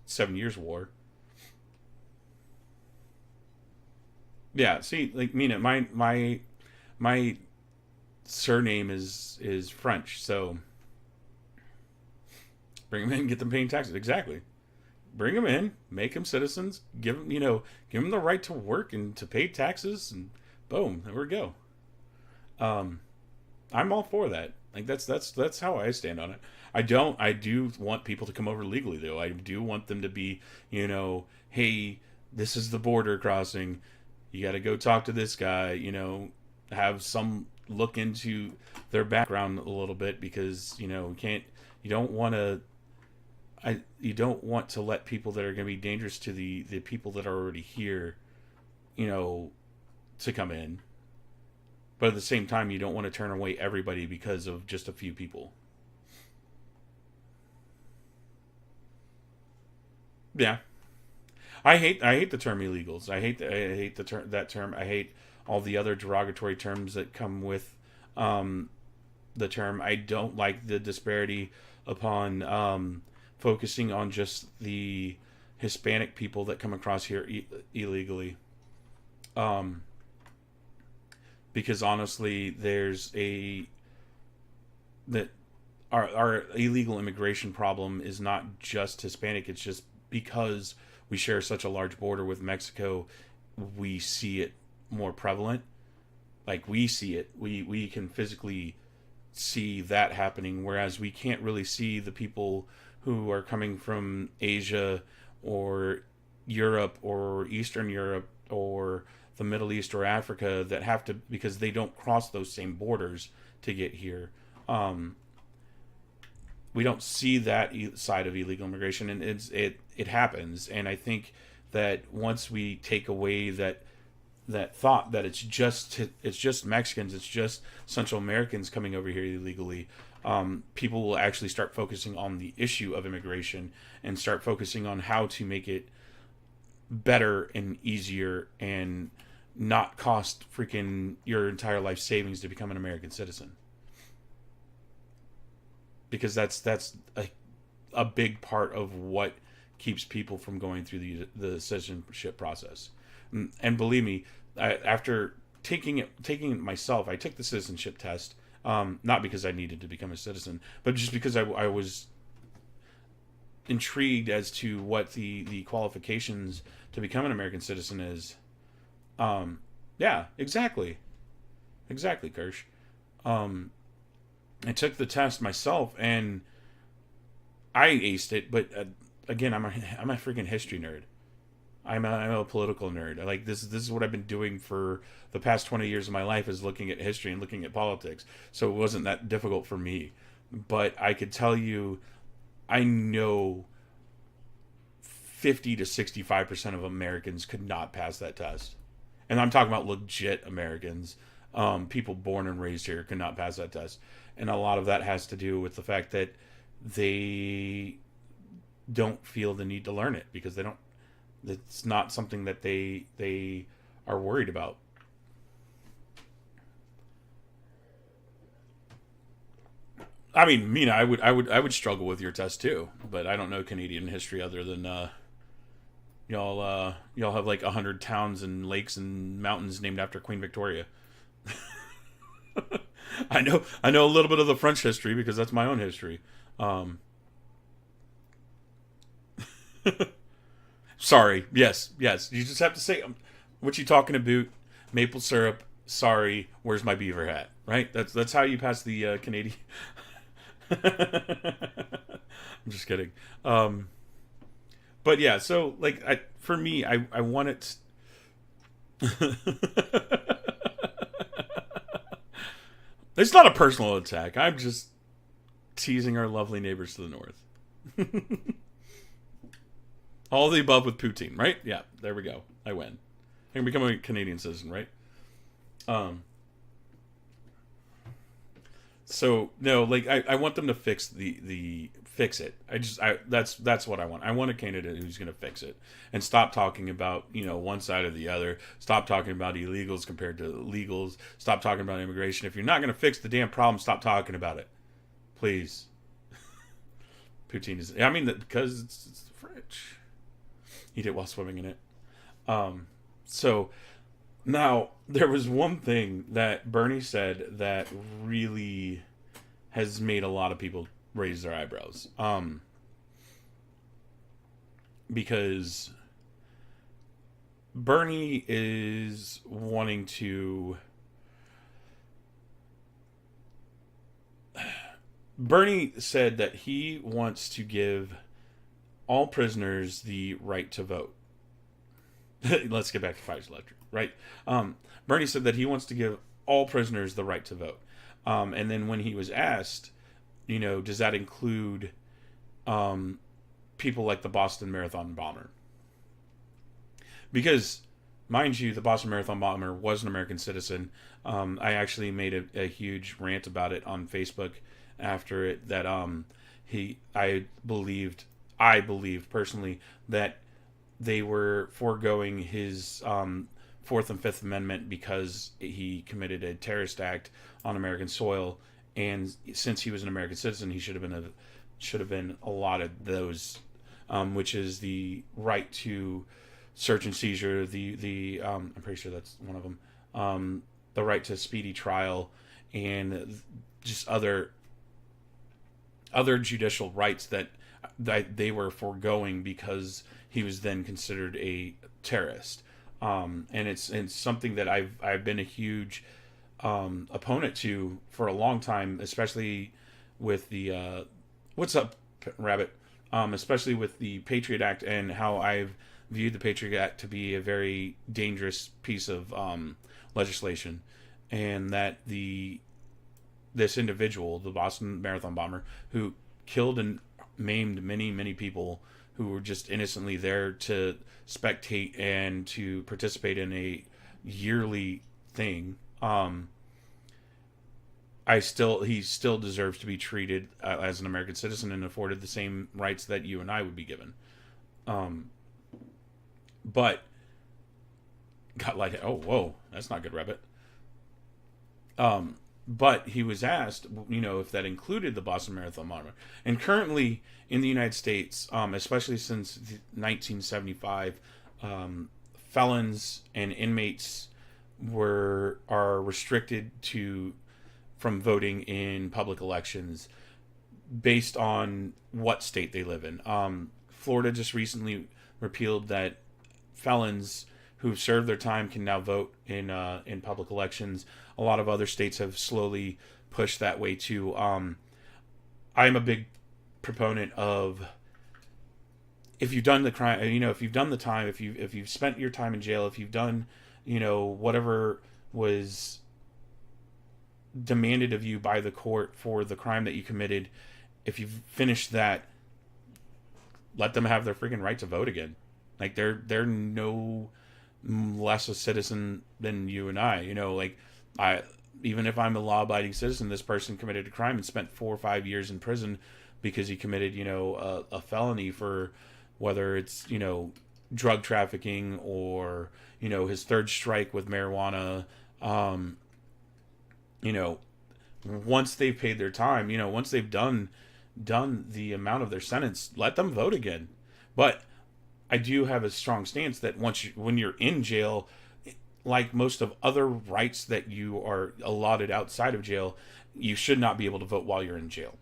7 Years' War. Yeah, see, Mina, my surname is French, so bring them in, get them paying taxes. Exactly. Bring them in, make them citizens, give them the right to work and to pay taxes, and boom, there we go. I'm all for that. That's how I stand on it. I do want people to come over legally, though. I do want them to be, hey, this is the border crossing. You got to go talk to this guy, have some look into their background a little bit, because, you don't want to let people that are going to be dangerous to the people that are already here, to come in. But at the same time, you don't want to turn away everybody because of just a few people. Yeah. I hate the term illegals. I hate that term. I hate all the other derogatory terms that come with the term. I don't like the disparity upon focusing on just the Hispanic people that come across here illegally. Because honestly, there's our illegal immigration problem is not just Hispanic. It's just because we share such a large border with Mexico, we see it more prevalent. Like, we see it. We can physically see that happening, whereas we can't really see the people who are coming from Asia or Europe or Eastern Europe or the Middle East or Africa that have to, because they don't cross those same borders to get here. We don't see that side of illegal immigration, and it happens. And I think that once we take away that thought that it's just Mexicans, it's just Central Americans coming over here illegally, people will actually start focusing on the issue of immigration and start focusing on how to make it better and easier and not cost freaking your entire life savings to become an American citizen. Because that's a big part of what keeps people from going through the citizenship process. And believe me, after taking it myself, I took the citizenship test, not because I needed to become a citizen, but just because I was intrigued as to what the qualifications to become an American citizen is. Yeah, exactly, Kirsch. I took the test myself, and I aced it. But again, I'm a freaking history nerd. I'm a political nerd. Like, this is what I've been doing for the past 20 years of my life, is looking at history and looking at politics. So it wasn't that difficult for me. But I could tell you, I know 50 to 65% of Americans could not pass that test. And I'm talking about legit Americans. People born and raised here could not pass that test. And a lot of that has to do with the fact that they don't feel the need to learn it, because it's not something that they are worried about. I mean, Mina, I would struggle with your test too, but I don't know Canadian history other than y'all have like 100 towns and lakes and mountains named after Queen Victoria. I know a little bit of the French history because that's my own history. Sorry. Yes. You just have to say, what you talking about? Maple syrup. Sorry. Where's my beaver hat? Right. That's how you pass the Canadian. I'm just kidding. But yeah. So like, for me, I want it. It's not a personal attack. I'm just teasing our lovely neighbors to the north. All the above with poutine, right? Yeah, there we go. I win. I can become a Canadian citizen, right? So no, like I want them to fix fix it. That's what I want. I want a candidate who's going to fix it and stop talking about, one side or the other. Stop talking about illegals compared to legals. Stop talking about immigration. If you're not going to fix the damn problem, stop talking about it, please. Poutine is. I mean, because it's the fridge. Eat it while swimming in it. So now there was one thing that Bernie said that really has made a lot of people raise their eyebrows. Bernie said that he wants to give all prisoners the right to vote. Let's get back to Pfizer's Electric, right? Bernie said that he wants to give all prisoners the right to vote. And then when he was asked, does that include people like the Boston Marathon bomber? Because, mind you, the Boston Marathon bomber was an American citizen. I actually made a huge rant about it on Facebook after it, that I believed personally that they were foregoing his Fourth and Fifth Amendment because he committed a terrorist act on American soil, and since he was an American citizen, he should have been allotted those, which is the right to search and seizure, the I'm pretty sure that's one of them, the right to speedy trial, and just other judicial rights that they were foregoing because he was then considered a terrorist. And it's something that I've been a huge opponent to for a long time, especially with the what's up, Rabbit? Especially with the Patriot Act and how I've viewed the Patriot Act to be a very dangerous piece of legislation, and that this individual, the Boston Marathon bomber, who killed and maimed many people who were just innocently there to spectate and to participate in a yearly thing. He still deserves to be treated as an American citizen and afforded the same rights that you and I would be given. But got like, oh whoa, that's not good, Rabbit. But he was asked, if that included the Boston Marathon bomber. And currently in the United States, especially since 1975, felons and inmates are restricted from voting in public elections based on what state they live in. Florida just recently repealed that felons who've served their time can now vote in public elections. A lot of other states have slowly pushed that way too. I'm a big proponent of, if you've done the crime, if you've done the time, if you've spent your time in jail, if you've done, whatever was demanded of you by the court for the crime that you committed, if you've finished that, let them have their freaking right to vote again. Like they're no less a citizen than you and I. Even if I'm a law-abiding citizen, this person committed a crime and spent 4 or 5 years in prison because he committed, a felony for whether it's, drug trafficking or, his third strike with marijuana. Once they've paid their time, once they've done the amount of their sentence, let them vote again. But I do have a strong stance that when you're in jail, like most of other rights that you are allotted outside of jail, you should not be able to vote while you're in jail.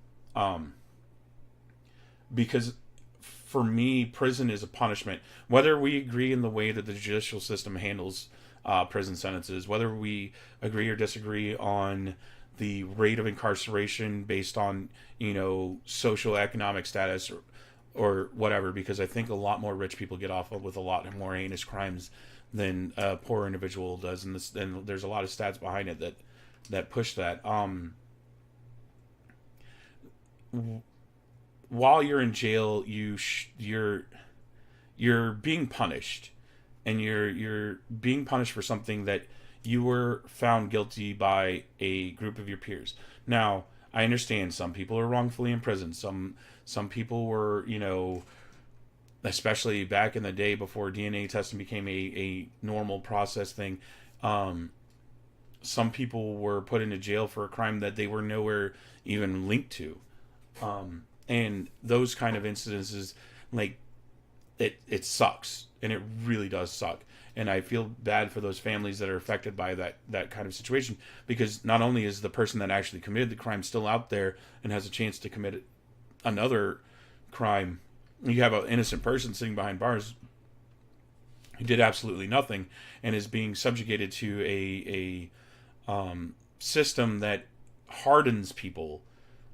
Because for me, prison is a punishment. Whether we agree in the way that the judicial system handles prison sentences, whether we agree or disagree on the rate of incarceration based on, social economic status or whatever, because I think a lot more rich people get off with a lot more heinous crimes than a poor individual does, and there's a lot of stats behind it that push that. While you're in jail, you're being punished, and you're being punished for something that you were found guilty by a group of your peers. Now, I understand some people are wrongfully imprisoned. Some people were, especially back in the day before DNA testing became a normal process thing, some people were put into jail for a crime that they were nowhere even linked to. And those kind of incidences, like, it sucks. And it really does suck. And I feel bad for those families that are affected by that kind of situation, because not only is the person that actually committed the crime still out there and has a chance to commit another crime, you have an innocent person sitting behind bars who did absolutely nothing and is being subjugated to a system that hardens people.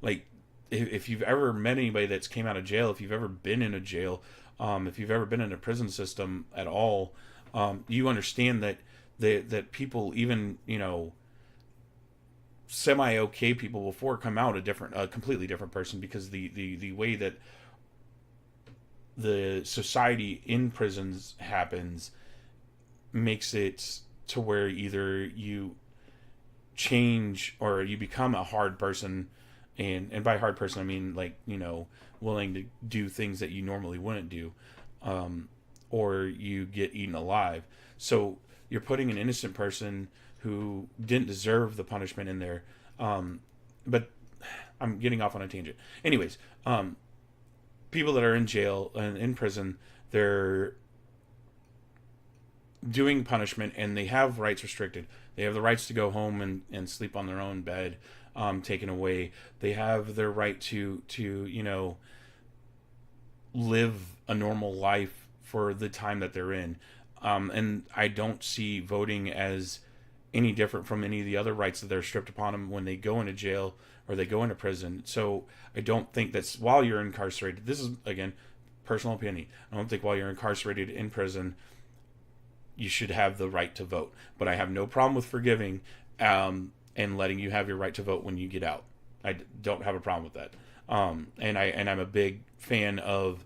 Like, if you've ever met anybody that's came out of jail, if you've ever been in a jail, if you've ever been in a prison system at all, you understand that people, even, semi-okay people before come out a completely different person, because the way that the society in prisons happens makes it to where either you change or you become a hard person, and by hard person I mean, like, willing to do things that you normally wouldn't do, or you get eaten alive. So you're putting an innocent person who didn't deserve the punishment in there. But I'm getting off on a tangent. Anyways, people that are in jail and in prison, they're doing punishment and they have rights restricted. They have the rights to go home and sleep on their own bed, taken away. They have their right to live a normal life for the time that they're in. And I don't see voting as any different from any of the other rights that are stripped upon them when they go into jail or they go into prison. So I don't think that's while you're incarcerated. This is, again, personal opinion. I don't think while you're incarcerated in prison, you should have the right to vote. But I have no problem with forgiving and letting you have your right to vote when you get out. I don't have a problem with that. And I'm a big fan of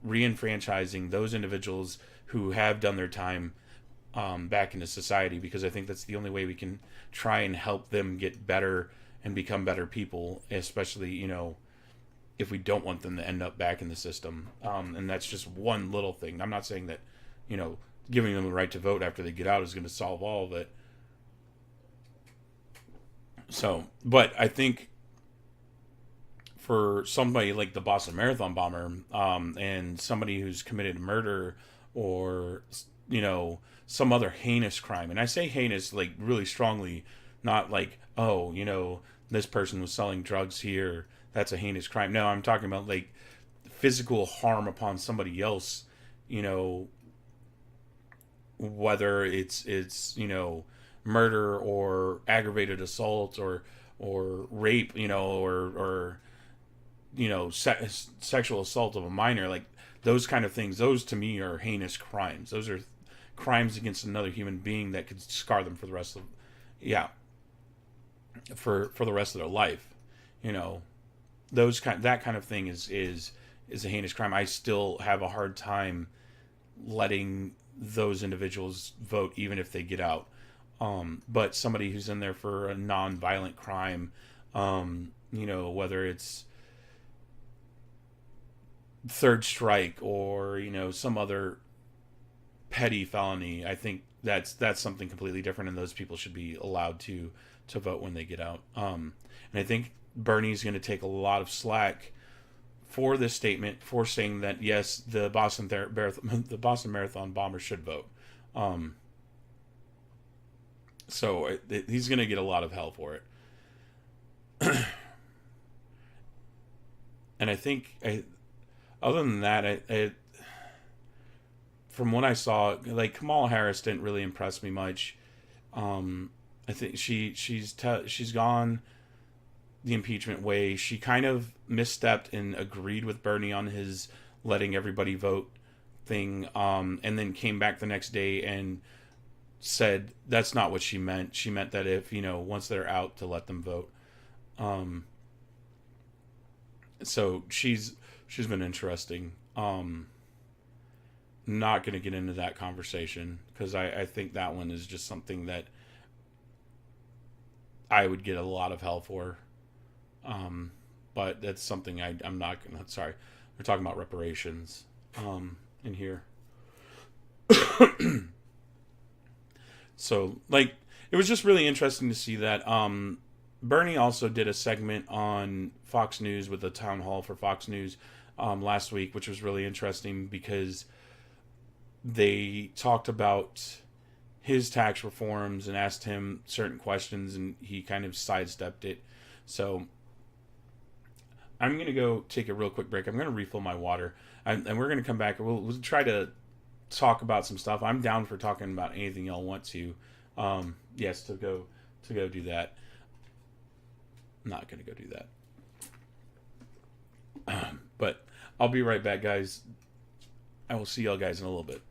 reenfranchising those individuals who have done their time back into society, because I think that's the only way we can try and help them get better and become better people, especially, you know, if we don't want them to end up back in the system. And that's just one little thing. I'm not saying that, you know, giving them the right to vote after they get out is going to solve all of it. So, but I think for somebody like the Boston Marathon bomber, and somebody who's committed murder or, you know, some other heinous crime, and I say heinous like really strongly, not like, oh, you know, this person was selling drugs here, that's a heinous crime. No, I'm talking about like physical harm upon somebody else, you know, whether it's you know, murder or aggravated assault or rape, you know, or you know, sexual assault of a minor, like those kind of things. Those to me are heinous crimes. Those are crimes against another human being that could scar them for the rest of, for the rest of their life. You know, that kind of thing is a heinous crime. I still have a hard time letting those individuals vote, even if they get out. But somebody who's in there for a non-violent crime, you know, whether it's third strike or, you know, some other petty felony, I think that's something completely different, and those people should be allowed to vote when they get out. And I think Bernie's going to take a lot of slack for this statement, for saying that yes, the Boston Marathon bomber should vote. So he's going to get a lot of hell for it. And I think, other than that, from what I saw, like Kamala Harris didn't really impress me much. I think she's gone the impeachment way. She kind of misstepped and agreed with Bernie on his letting everybody vote thing, and then came back the next day and said that's not what she meant. She meant that if, you know, once they're out, to let them vote. So she's been interesting. Not going to get into that conversation because I think that one is just something that I would get a lot of hell for. But that's something I'm not going to... Sorry. We're talking about reparations in here. So, like, it was just really interesting to see that. Bernie also did a segment on Fox News with the town hall for Fox News last week, which was really interesting because they talked about his tax reforms and asked him certain questions, and he kind of sidestepped it. So I'm going to go take a real quick break. I'm going to refill my water, and we're going to come back. We'll try to talk about some stuff. I'm down for talking about anything y'all want to. Yes, to go do that. I'm not going to go do that. But I'll be right back, guys. I will see y'all guys in a little bit.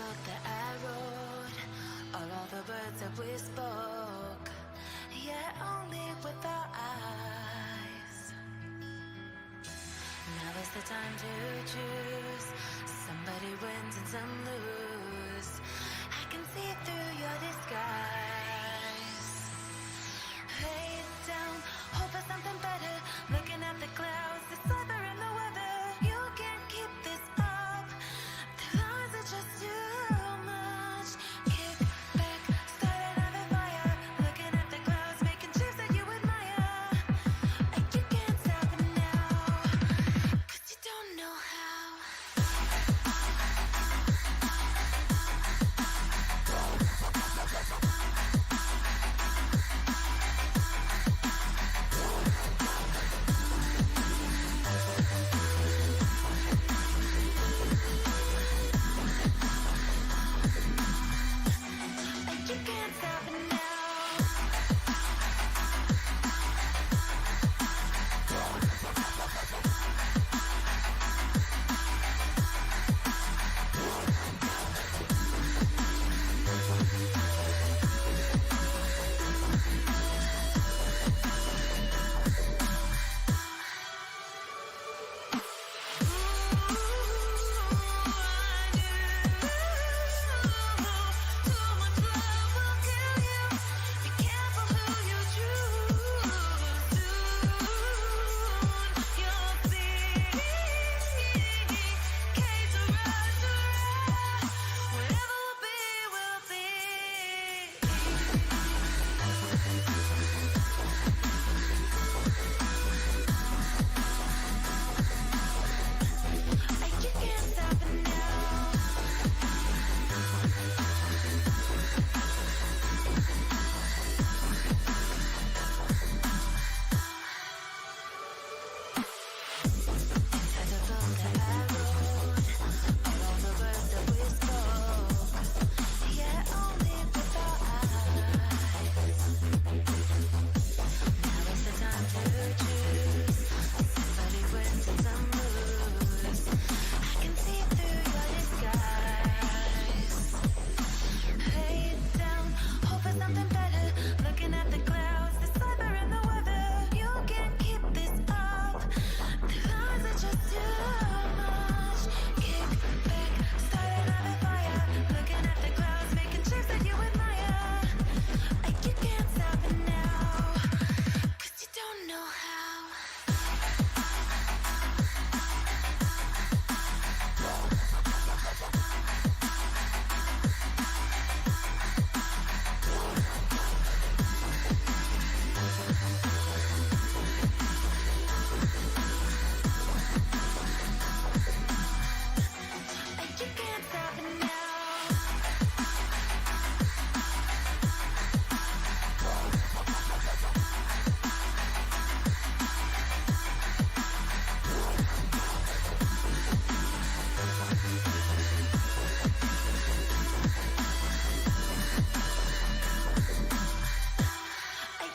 book that I wrote, all of the words that we spoke, yet only with our eyes. Now is the time to choose. Somebody wins and some lose. I can see through your disguise. Head down, hope for something better. Looking at the clouds, the cyber and the weather. You can't keep this up. The lies are just too much. Kick back, start another fire. Looking at the clouds, making shapes that you admire. And you can't stop it now, 'cause you don't know how.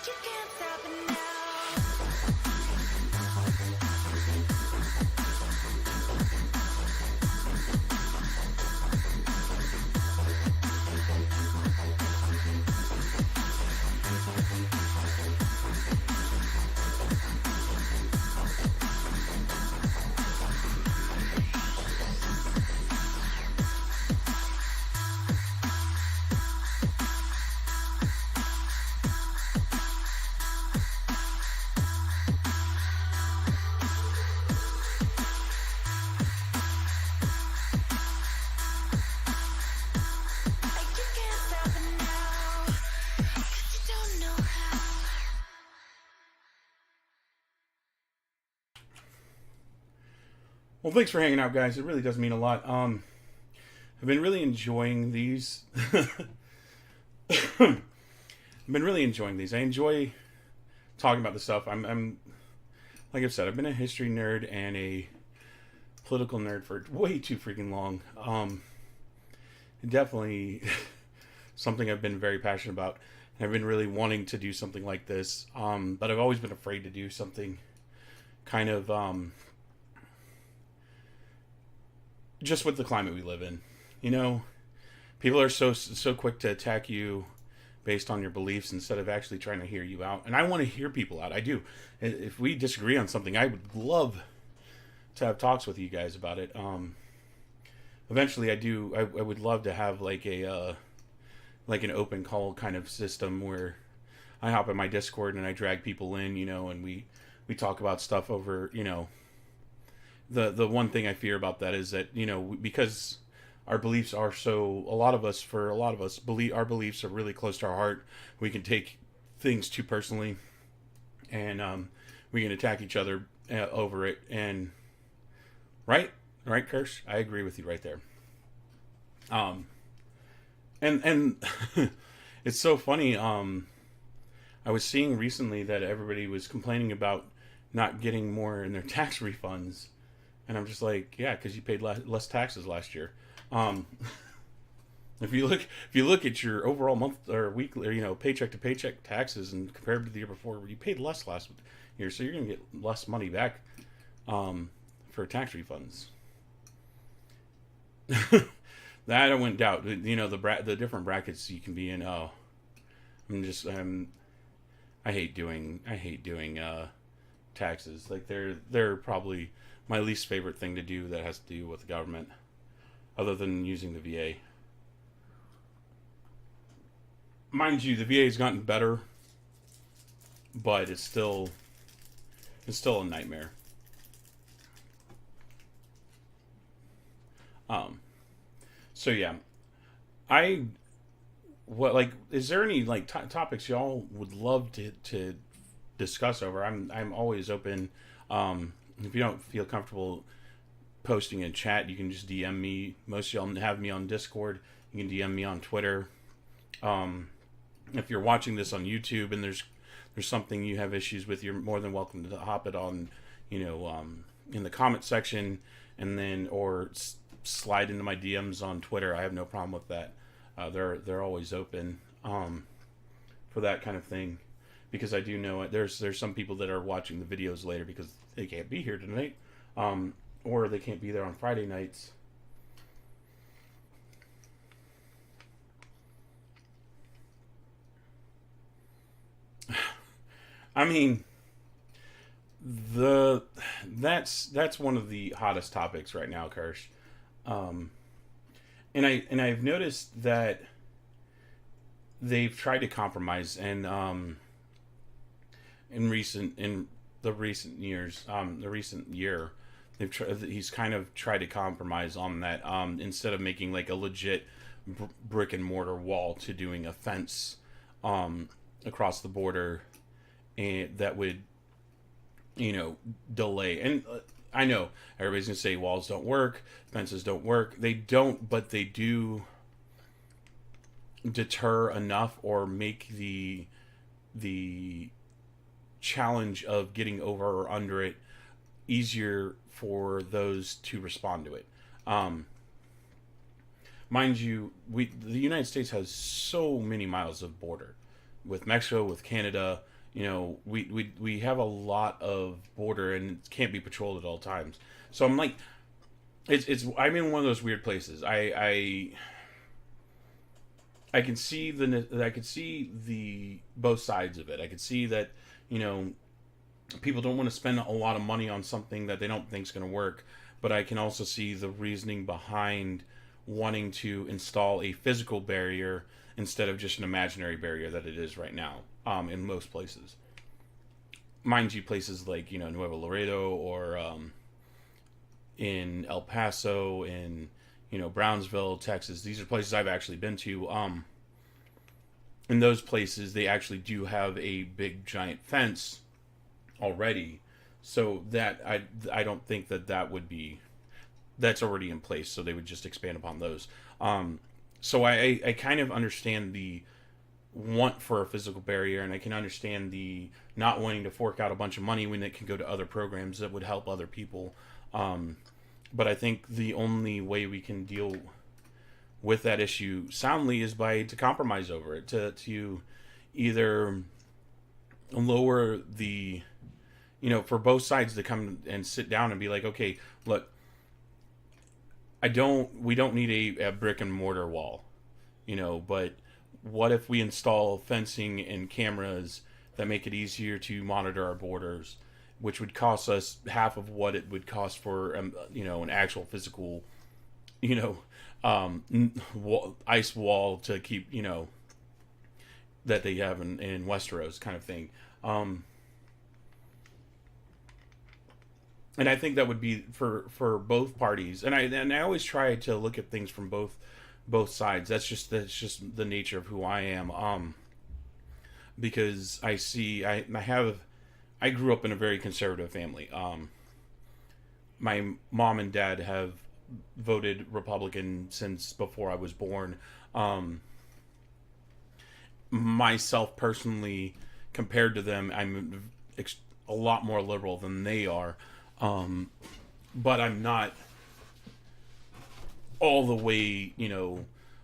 You can't stop it now. Well, thanks for hanging out, guys. It really does mean a lot. I've been really enjoying these. I've been really enjoying these. I enjoy talking about this stuff. I'm like I've said, I've been a history nerd and a political nerd for way too freaking long. Definitely something I've been very passionate about. And I've been really wanting to do something like this. But I've always been afraid to do something kind of just with the climate we live in. You know, People are so quick to attack you based on your beliefs instead of actually trying to hear you out. And I want to hear people out. I do. If we disagree on something, I would love to have talks with you guys about it. Eventually, I would love to have like a like an open call kind of system where I hop in my Discord and I drag people in, and we talk about stuff over, the one thing I fear about that is that, because our beliefs are a lot of us believe our beliefs are really close to our heart. We can take things too personally, and we can attack each other over it. And right, Kirsch, I agree with you right there. And it's so funny. I was seeing recently that everybody was complaining about not getting more in their tax refunds, and I'm just like, yeah, because you paid less taxes last year. If you look at your overall month or weekly, or paycheck to paycheck taxes, and compared to the year before, you paid less last year, so you're gonna get less money back for tax refunds. That I wouldn't doubt. The different brackets you can be in. Oh, I hate doing taxes. Like they're probably my least favorite thing to do that has to do with the government, other than using the VA. Mind you, the VA's gotten better, but it's still a nightmare. So yeah, is there any topics y'all would love to discuss over? I'm always open. If you don't feel comfortable posting in chat, you can just DM me. Most of y'all have me on Discord. You can DM me on Twitter. If you're watching this on YouTube and there's something you have issues with, you're more than welcome to hop it on, in the comment section, and then slide into my DMs on Twitter. I have no problem with that. They're always open for that kind of thing, because I do know there's some people that are watching the videos later because they can't be here tonight, or they can't be there on Friday nights. I mean, that's one of the hottest topics right now, Kirsch. And I've noticed that they've tried to compromise, and in the recent year, he's kind of tried to compromise on that. Instead of making like a legit brick and mortar wall, to doing a fence across the border, and that would delay. And I know everybody's gonna say walls don't work, fences don't work. They don't, but they do deter enough, or make the challenge of getting over or under it easier for those to respond to it. Mind you, the United States has so many miles of border with Mexico, with Canada. We have a lot of border, and it can't be patrolled at all times. So I'm like, I'm in one of those weird places. I can see the both sides of it. I can see that people don't want to spend a lot of money on something that they don't think is going to work, but I can also see the reasoning behind wanting to install a physical barrier instead of just an imaginary barrier that it is right now. In most places, mind you, places like Nuevo Laredo, or in El Paso, in Brownsville, Texas. These are places I've actually been to. In those places, they actually do have a big giant fence already, so that I don't think that would be, that's already in place. So they would just expand upon those. So I kind of understand the want for a physical barrier, and I can understand the not wanting to fork out a bunch of money when it can go to other programs that would help other people. But I think the only way we can deal with that issue soundly is to compromise over it, to either lower the, for both sides to come and sit down and be like, okay, look, we don't need a brick and mortar wall. but what if we install fencing and cameras that make it easier to monitor our borders, which would cost us half of what it would cost for, an actual physical, ice wall to keep, that they have in Westeros kind of thing. And I think that would be for both parties. And I always try to look at things from both sides. That's just the nature of who I am. Because I grew up in a very conservative family. My mom and dad have voted Republican since before I was born. Myself personally, compared to them, I'm a lot more liberal than they are. But I'm not all the way,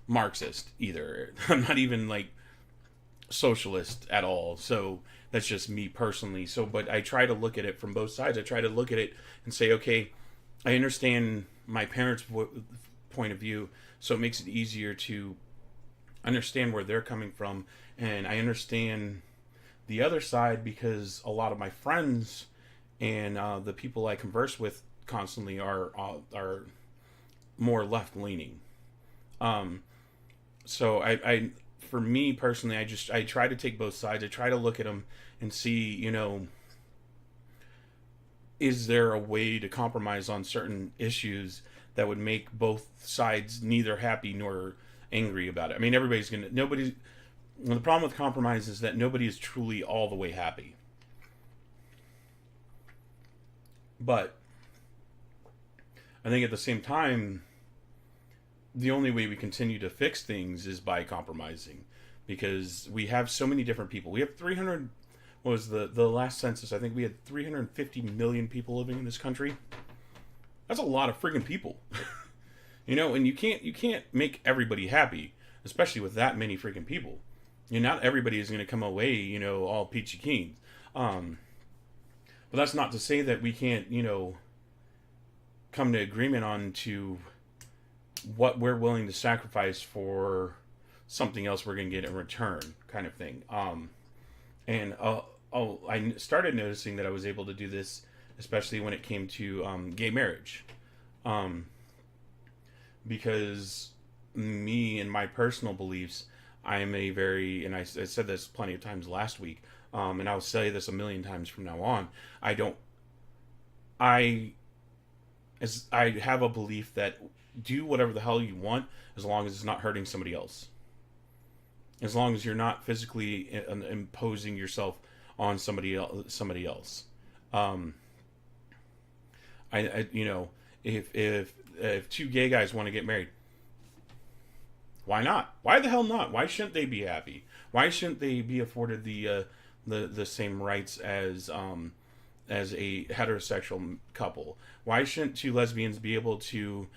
Marxist either. I'm not even like socialist at all. So that's just me personally. But I try to look at it from both sides. I try to look at it and say, okay, I understand my parents' point of view, so it makes it easier to understand where they're coming from. And I understand the other side because a lot of my friends and the people I converse with constantly are more left leaning. So I for me personally, I try to take both sides. I try to look at them and see, is there a way to compromise on certain issues that would make both sides neither happy nor angry about it. I mean, the problem with compromise is that nobody is truly all the way happy. But I think at the same time, the only way we continue to fix things is by compromising, because we have so many different people. We have 300. What was the last census? I think we had 350 million people living in this country. That's a lot of friggin' people. And you can't make everybody happy, especially with that many friggin' people. Not everybody is going to come away, all peachy keen. But that's not to say that we can't, come to agreement on to what we're willing to sacrifice for something else we're going to get in return, kind of thing. I started noticing that I was able to do this, especially when it came to gay marriage. Because me and my personal beliefs, I am and I said this plenty of times last week, and I'll say this a million times from now on, I have a belief that do whatever the hell you want as long as it's not hurting somebody else. As long as you're not physically imposing yourself on somebody else. If two gay guys want to get married, why not? Why the hell not? Why shouldn't they be happy? Why shouldn't they be afforded the same rights as a heterosexual couple? Why shouldn't two lesbians be able to,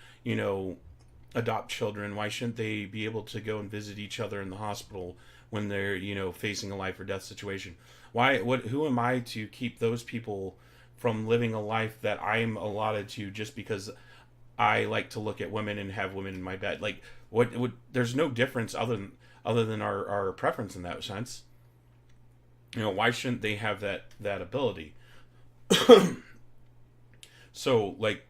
adopt children? Why shouldn't they be able to go and visit each other in the hospital when they're, facing a life or death situation? Who am I to keep those people from living a life that I'm allotted to just because I like to look at women and have women in my bed? Like, there's no difference other than our preference in that sense. Why shouldn't they have that ability? So, like,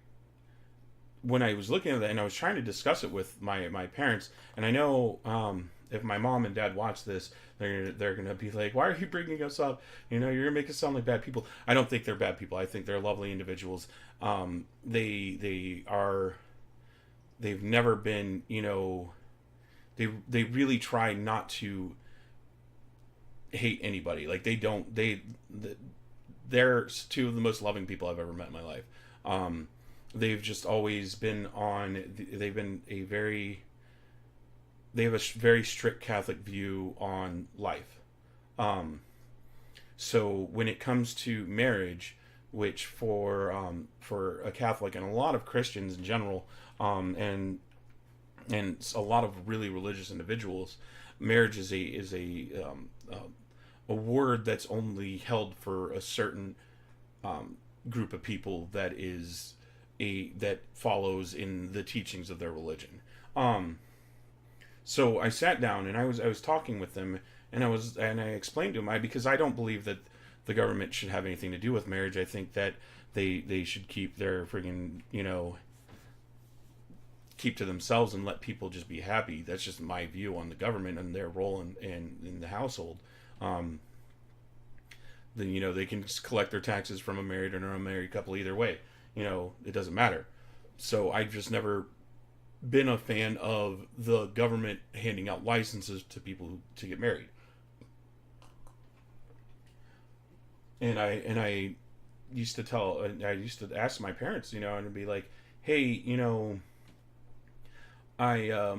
when I was looking at that and I was trying to discuss it with my parents, and I know if my mom and dad watch this, they're gonna be like, "Why are you bringing us up? You're gonna make us sound like bad people." I don't think they're bad people. I think they're lovely individuals. They've never been, they really try not to hate anybody. Like, they're two of the most loving people I've ever met in my life. They've just always been they have a very strict Catholic view on life. So when it comes to marriage, which for a Catholic and a lot of Christians in general, and a lot of really religious individuals, marriage is a word that's only held for a certain group of people that follows in the teachings of their religion. So I sat down and I was talking with them, and I explained to them, because I don't believe that the government should have anything to do with marriage. I think that they should keep their friggin', keep to themselves and let people just be happy. That's just my view on the government and their role in the household. Then they can just collect their taxes from a married or an unmarried couple either way. It doesn't matter. So I've just never been a fan of the government handing out licenses to people to get married. And I used to ask my parents, and be like, hey, I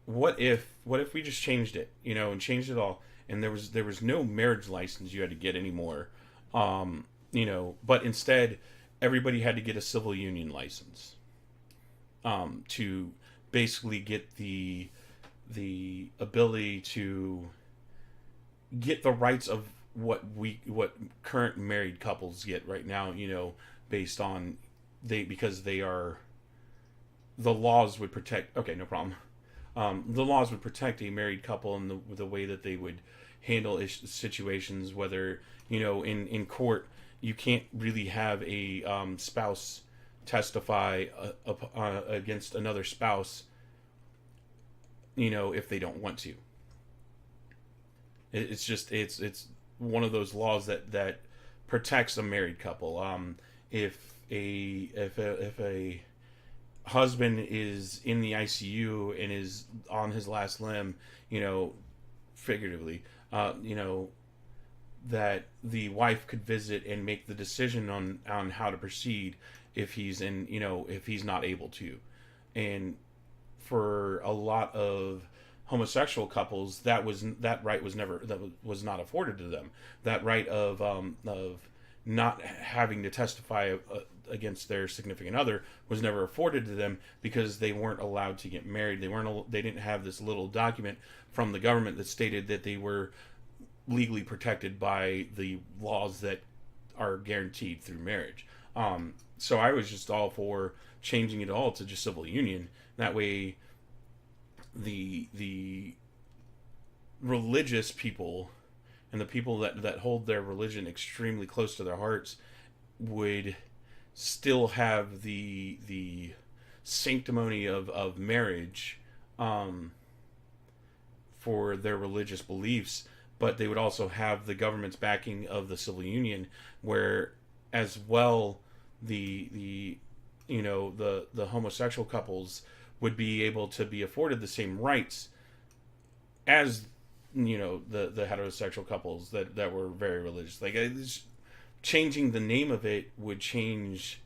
what if we just changed it, and changed it all, and there was no marriage license you had to get anymore, but instead everybody had to get a civil union license, to basically get the ability to get the rights of what current married couples get right now, based on because they are, the laws would protect, okay, no problem. The laws would protect a married couple in the way that they would handle situations, whether, in court, you can't really have a spouse testify against another spouse, if they don't want to. It's one of those laws that protects a married couple. If a husband is in the ICU and is on his last limb, figuratively, that the wife could visit and make the decision on how to proceed if he's if he's not able to. And for a lot of homosexual couples, that right was not afforded to them. That right of not having to testify against their significant other was never afforded to them, because they weren't allowed to get married. They didn't have this little document from the government that stated that they were legally protected by the laws that are guaranteed through marriage. So I was just all for changing it all to just civil union. That way, the religious people and the people that hold their religion extremely close to their hearts would still have the sanctimony of marriage, for their religious beliefs, but they would also have the government's backing of the civil union, where as well the homosexual couples would be able to be afforded the same rights as the heterosexual couples that were very religious. Like, changing the name of it would change,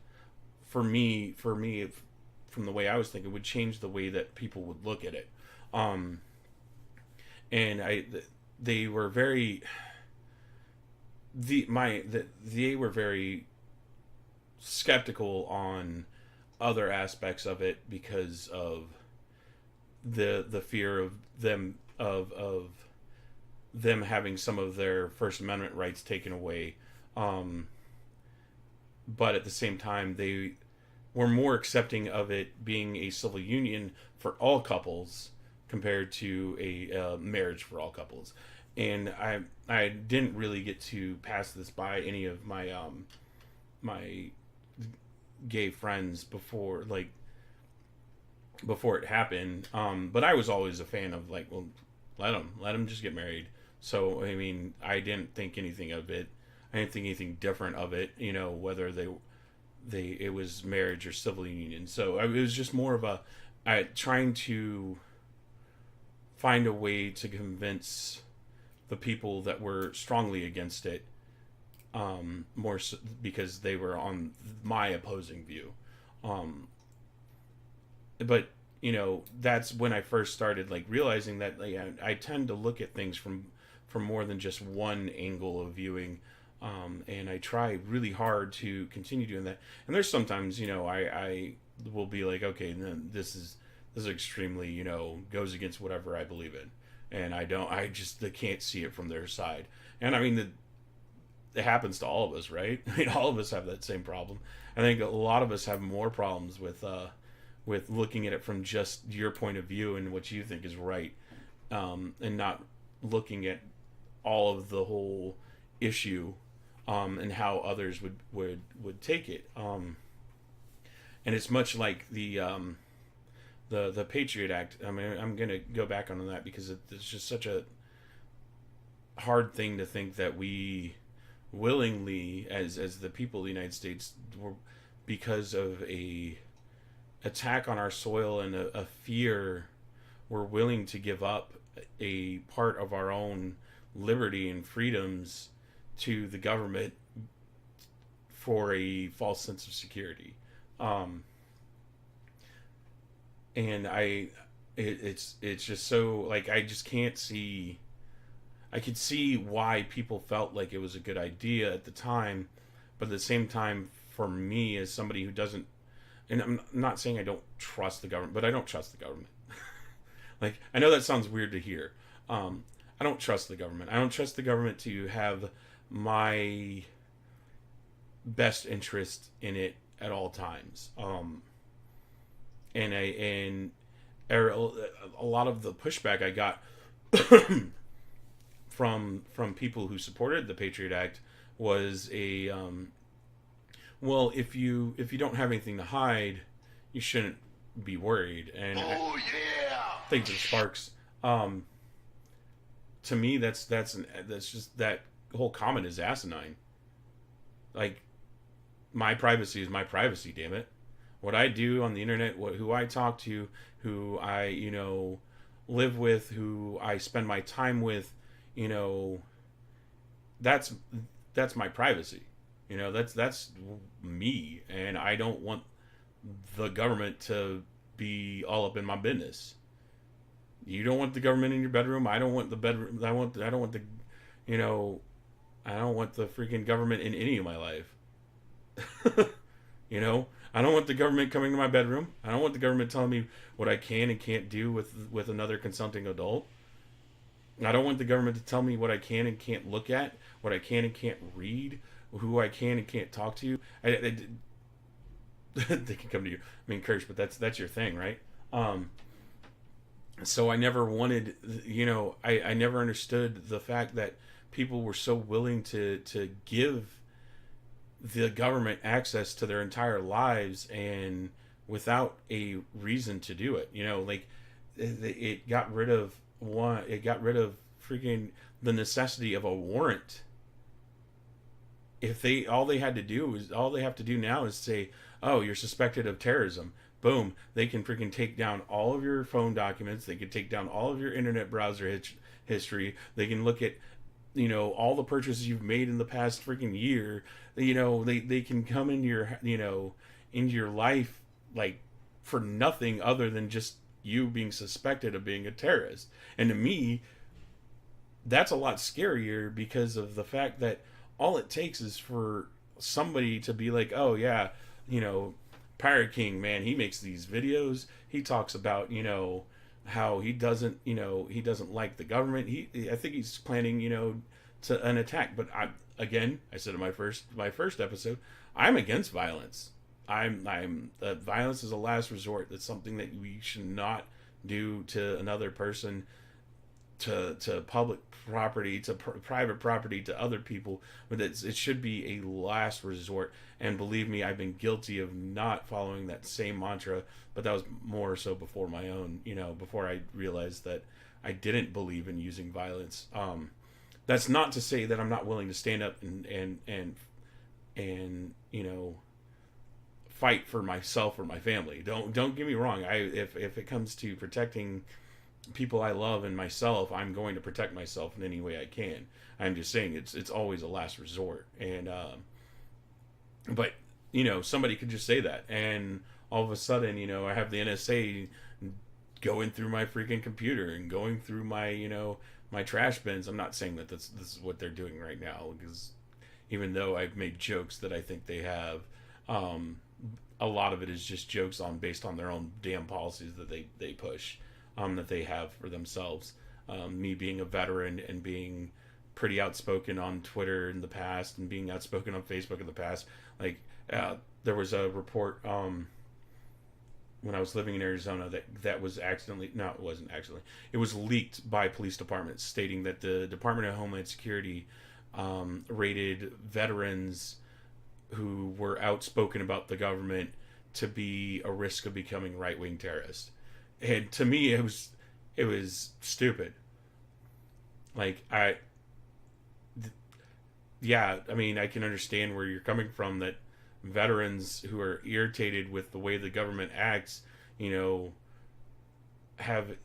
for me from the way I was thinking, would change the way that people would look at it. They were very they were very skeptical on other aspects of it, because of the fear of them having some of their First Amendment rights taken away. But at the same time, they were more accepting of it being a civil union for all couples compared to a marriage for all couples. And I didn't really get to pass this by any of my my gay friends before it happened. But I was always a fan of, like, well, let them just get married. So I mean, I didn't think anything of it. I didn't think anything different of it, whether it was marriage or civil union. So it was just more of trying to find a way to convince the people that were strongly against it, more so, because they were on my opposing view. But that's when I first started, like, realizing that, like, I tend to look at things from more than just one angle of viewing. And I try really hard to continue doing that. And there's sometimes, I will be like, okay, this is extremely, goes against whatever I believe in. And I can't see it from their side. And I mean, it happens to all of us, right? I mean, all of us have that same problem. I think a lot of us have more problems with with looking at it from just your point of view and what you think is right, and not looking at all of the whole issue, and how others would take it. And it's much like the Patriot Act. I mean, I'm gonna go back on that because it's just such a hard thing to think that we willingly, as the people of the United States, were, because of a attack on our soil and a fear, we're willing to give up a part of our own liberty and freedoms to the government for a false sense of security. And it's just so, like, I just can't see. I could see why people felt like it was a good idea at the time, but at the same time, for me, as somebody who doesn't, and I'm not saying I don't trust the government, but I don't trust the government. Like, I know that sounds weird to hear. I don't trust the government. I don't trust the government to have my best interest in it at all times. And a lot of the pushback I got from people who supported the Patriot Act was well, if you don't have anything to hide, you shouldn't be worried. And thanks to Sparks. To me, that's just, that whole comment is asinine. Like, my privacy is my privacy, damn it. What I do on the internet, who I talk to, who I, live with, who I spend my time with, that's my privacy. That's me, and I don't want the government to be all up in my business. You don't want the government in your bedroom. I don't want the bedroom. I don't want the, I don't want the freaking government in any of my life. I don't want the government coming to my bedroom. I don't want the government telling me what I can and can't do with another consenting adult. I don't want the government to tell me what I can and can't look at, what I can and can't read, who I can and can't talk to. They can come to you. I mean, Kirsch, but that's your thing, right? So I never wanted, I never understood the fact that people were so willing to give the government access to their entire lives, and without a reason to do it. Like, it got rid of freaking the necessity of a warrant. If all they have to do now is say, oh, you're suspected of terrorism. Boom. They can freaking take down all of your phone documents. They can take down all of your internet browser history. They can look at, all the purchases you've made in the past freaking year. They can come in your, into your life, like, for nothing other than just you being suspected of being a terrorist. And to me, that's a lot scarier, because of the fact that all it takes is for somebody to be like, oh yeah, PieRatKing, man, he makes these videos. He talks about, how he doesn't like the government. I think he's planning, to an attack. But I said in my first episode, I'm against violence. Violence is a last resort. That's something that we should not do to another person, to public property, to private property, to other people. But it should be a last resort. And believe me, I've been guilty of not following that same mantra, but that was more so before my own, before I realized that I didn't believe in using violence. That's not to say that I'm not willing to stand up and fight for myself or my family. Don't get me wrong. If it comes to protecting people I love and myself, I'm going to protect myself in any way I can. I'm just saying it's always a last resort. And but somebody could just say that, and all of a sudden, I have the NSA going through my freaking computer and going through my my trash bins. I'm not saying that this is what they're doing right now, because even though I've made jokes that I think they have, a lot of it is just jokes based on their own damn policies that they push, that they have for themselves. Me being a veteran and being pretty outspoken on Twitter in the past, and being outspoken on Facebook in the past. Like, there was a report when I was living in Arizona that was accidentally, no, it wasn't actually, it was leaked by police departments stating that the Department of Homeland Security rated veterans who were outspoken about the government to be a risk of becoming right-wing terrorists. And to me, it was stupid. Like, yeah, I mean, I can understand where you're coming from, that veterans who are irritated with the way the government acts, you know, have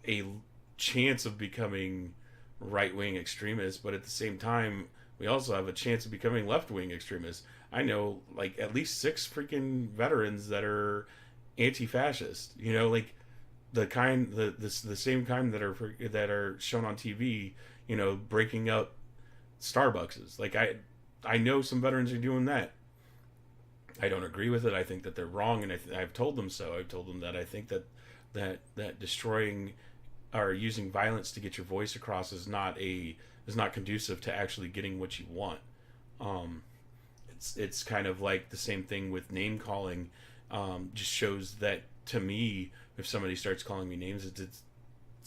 a chance of becoming right-wing extremists, but at the same time, we also have a chance of becoming left-wing extremists. I know, like, at least 6 freaking veterans that are anti-fascist, you know, like the same kind that are shown on TV, you know, breaking up Starbucks. Like, I know some veterans are doing that. I don't agree with it. I think that they're wrong, and I've told them so. I've told them that I think that destroying or using violence to get your voice across is not conducive to actually getting what you want. It's kind of like the same thing with name calling. Just shows that, to me, if somebody starts calling me names, it's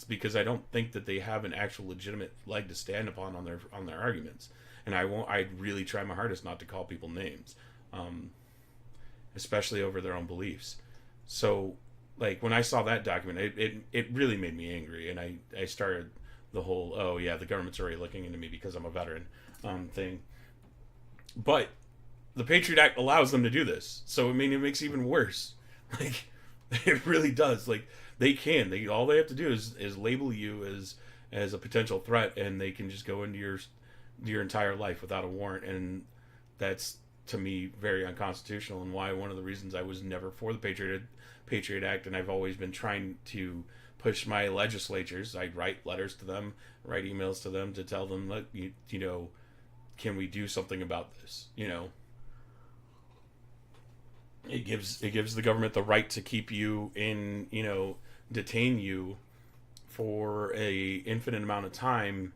because I don't think that they have an actual legitimate leg to stand upon on their arguments, and I'd really try my hardest not to call people names, especially over their own beliefs. So, like, when I saw that document, it really made me angry, and I started the whole, oh yeah, the government's already looking into me because I'm a veteran thing. But the Patriot Act allows them to do this, so I mean, it makes it even worse. Like, it really does. Like, all they have to do is label you as a potential threat, and they can just go into your entire life without a warrant, and that's, to me, very unconstitutional, and why one of the reasons I was never for the Patriot Act, and I've always been trying to push my legislatures. I write letters to them, write emails to them to tell them, look, you know, can we do something about this? You know, it gives the government the right to keep you in, you know, detain you for a infinite amount of time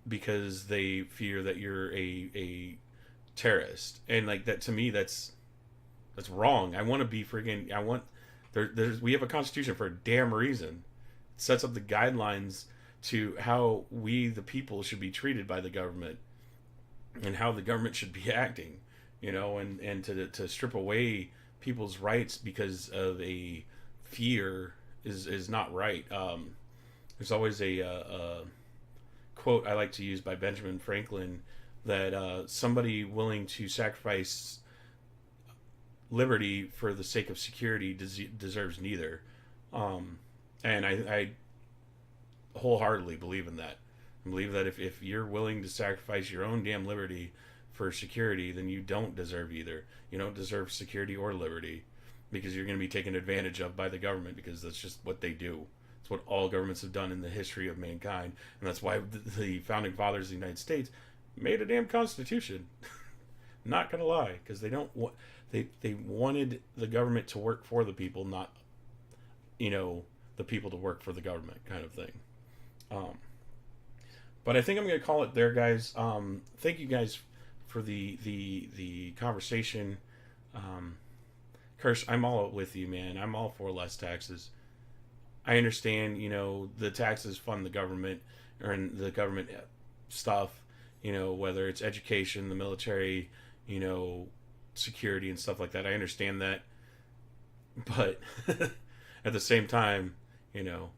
because they fear that you're a terrorist. And like that, to me, that's wrong. I want to be freaking, we have a constitution for a damn reason. It sets up the guidelines to how we, the people, should be treated by the government and how the government should be acting, you know, and to strip away people's rights because of a fear is not right. There's always a quote I like to use by Benjamin Franklin that somebody willing to sacrifice liberty for the sake of security deserves neither. And I wholeheartedly believe in that. I believe that if you're willing to sacrifice your own damn liberty for security, then you don't deserve either. You don't deserve security or liberty, because you're going to be taken advantage of by the government, because that's just what they do. It's what all governments have done in the history of mankind, and that's why the founding fathers of the United States made a damn constitution. Not gonna lie, because they don't want they wanted the government to work for the people, not, you know, the people to work for the government, kind of thing. But I think I'm gonna call it there, guys. Thank you guys for the conversation. Kirsch, I'm all with you, man. I'm all for less taxes. I understand, you know, the taxes fund the government, or the government stuff, you know, whether it's education, the military, you know, security and stuff like that. I understand that. But at the same time, you know,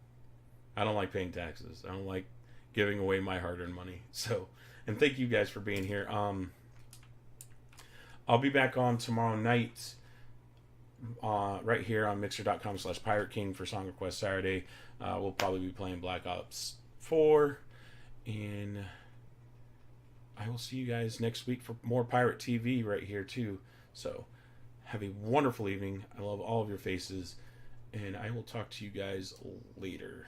I don't like paying taxes. I don't like giving away my hard-earned money. So, and thank you guys for being here. I'll be back on tomorrow night, right here on mixer.com/PieRatKing for Song Request Saturday. We'll probably be playing Black Ops 4, and I will see you guys next week for more PieRat TV right here too. So have a wonderful evening. I love all of your faces, and I will talk to you guys later.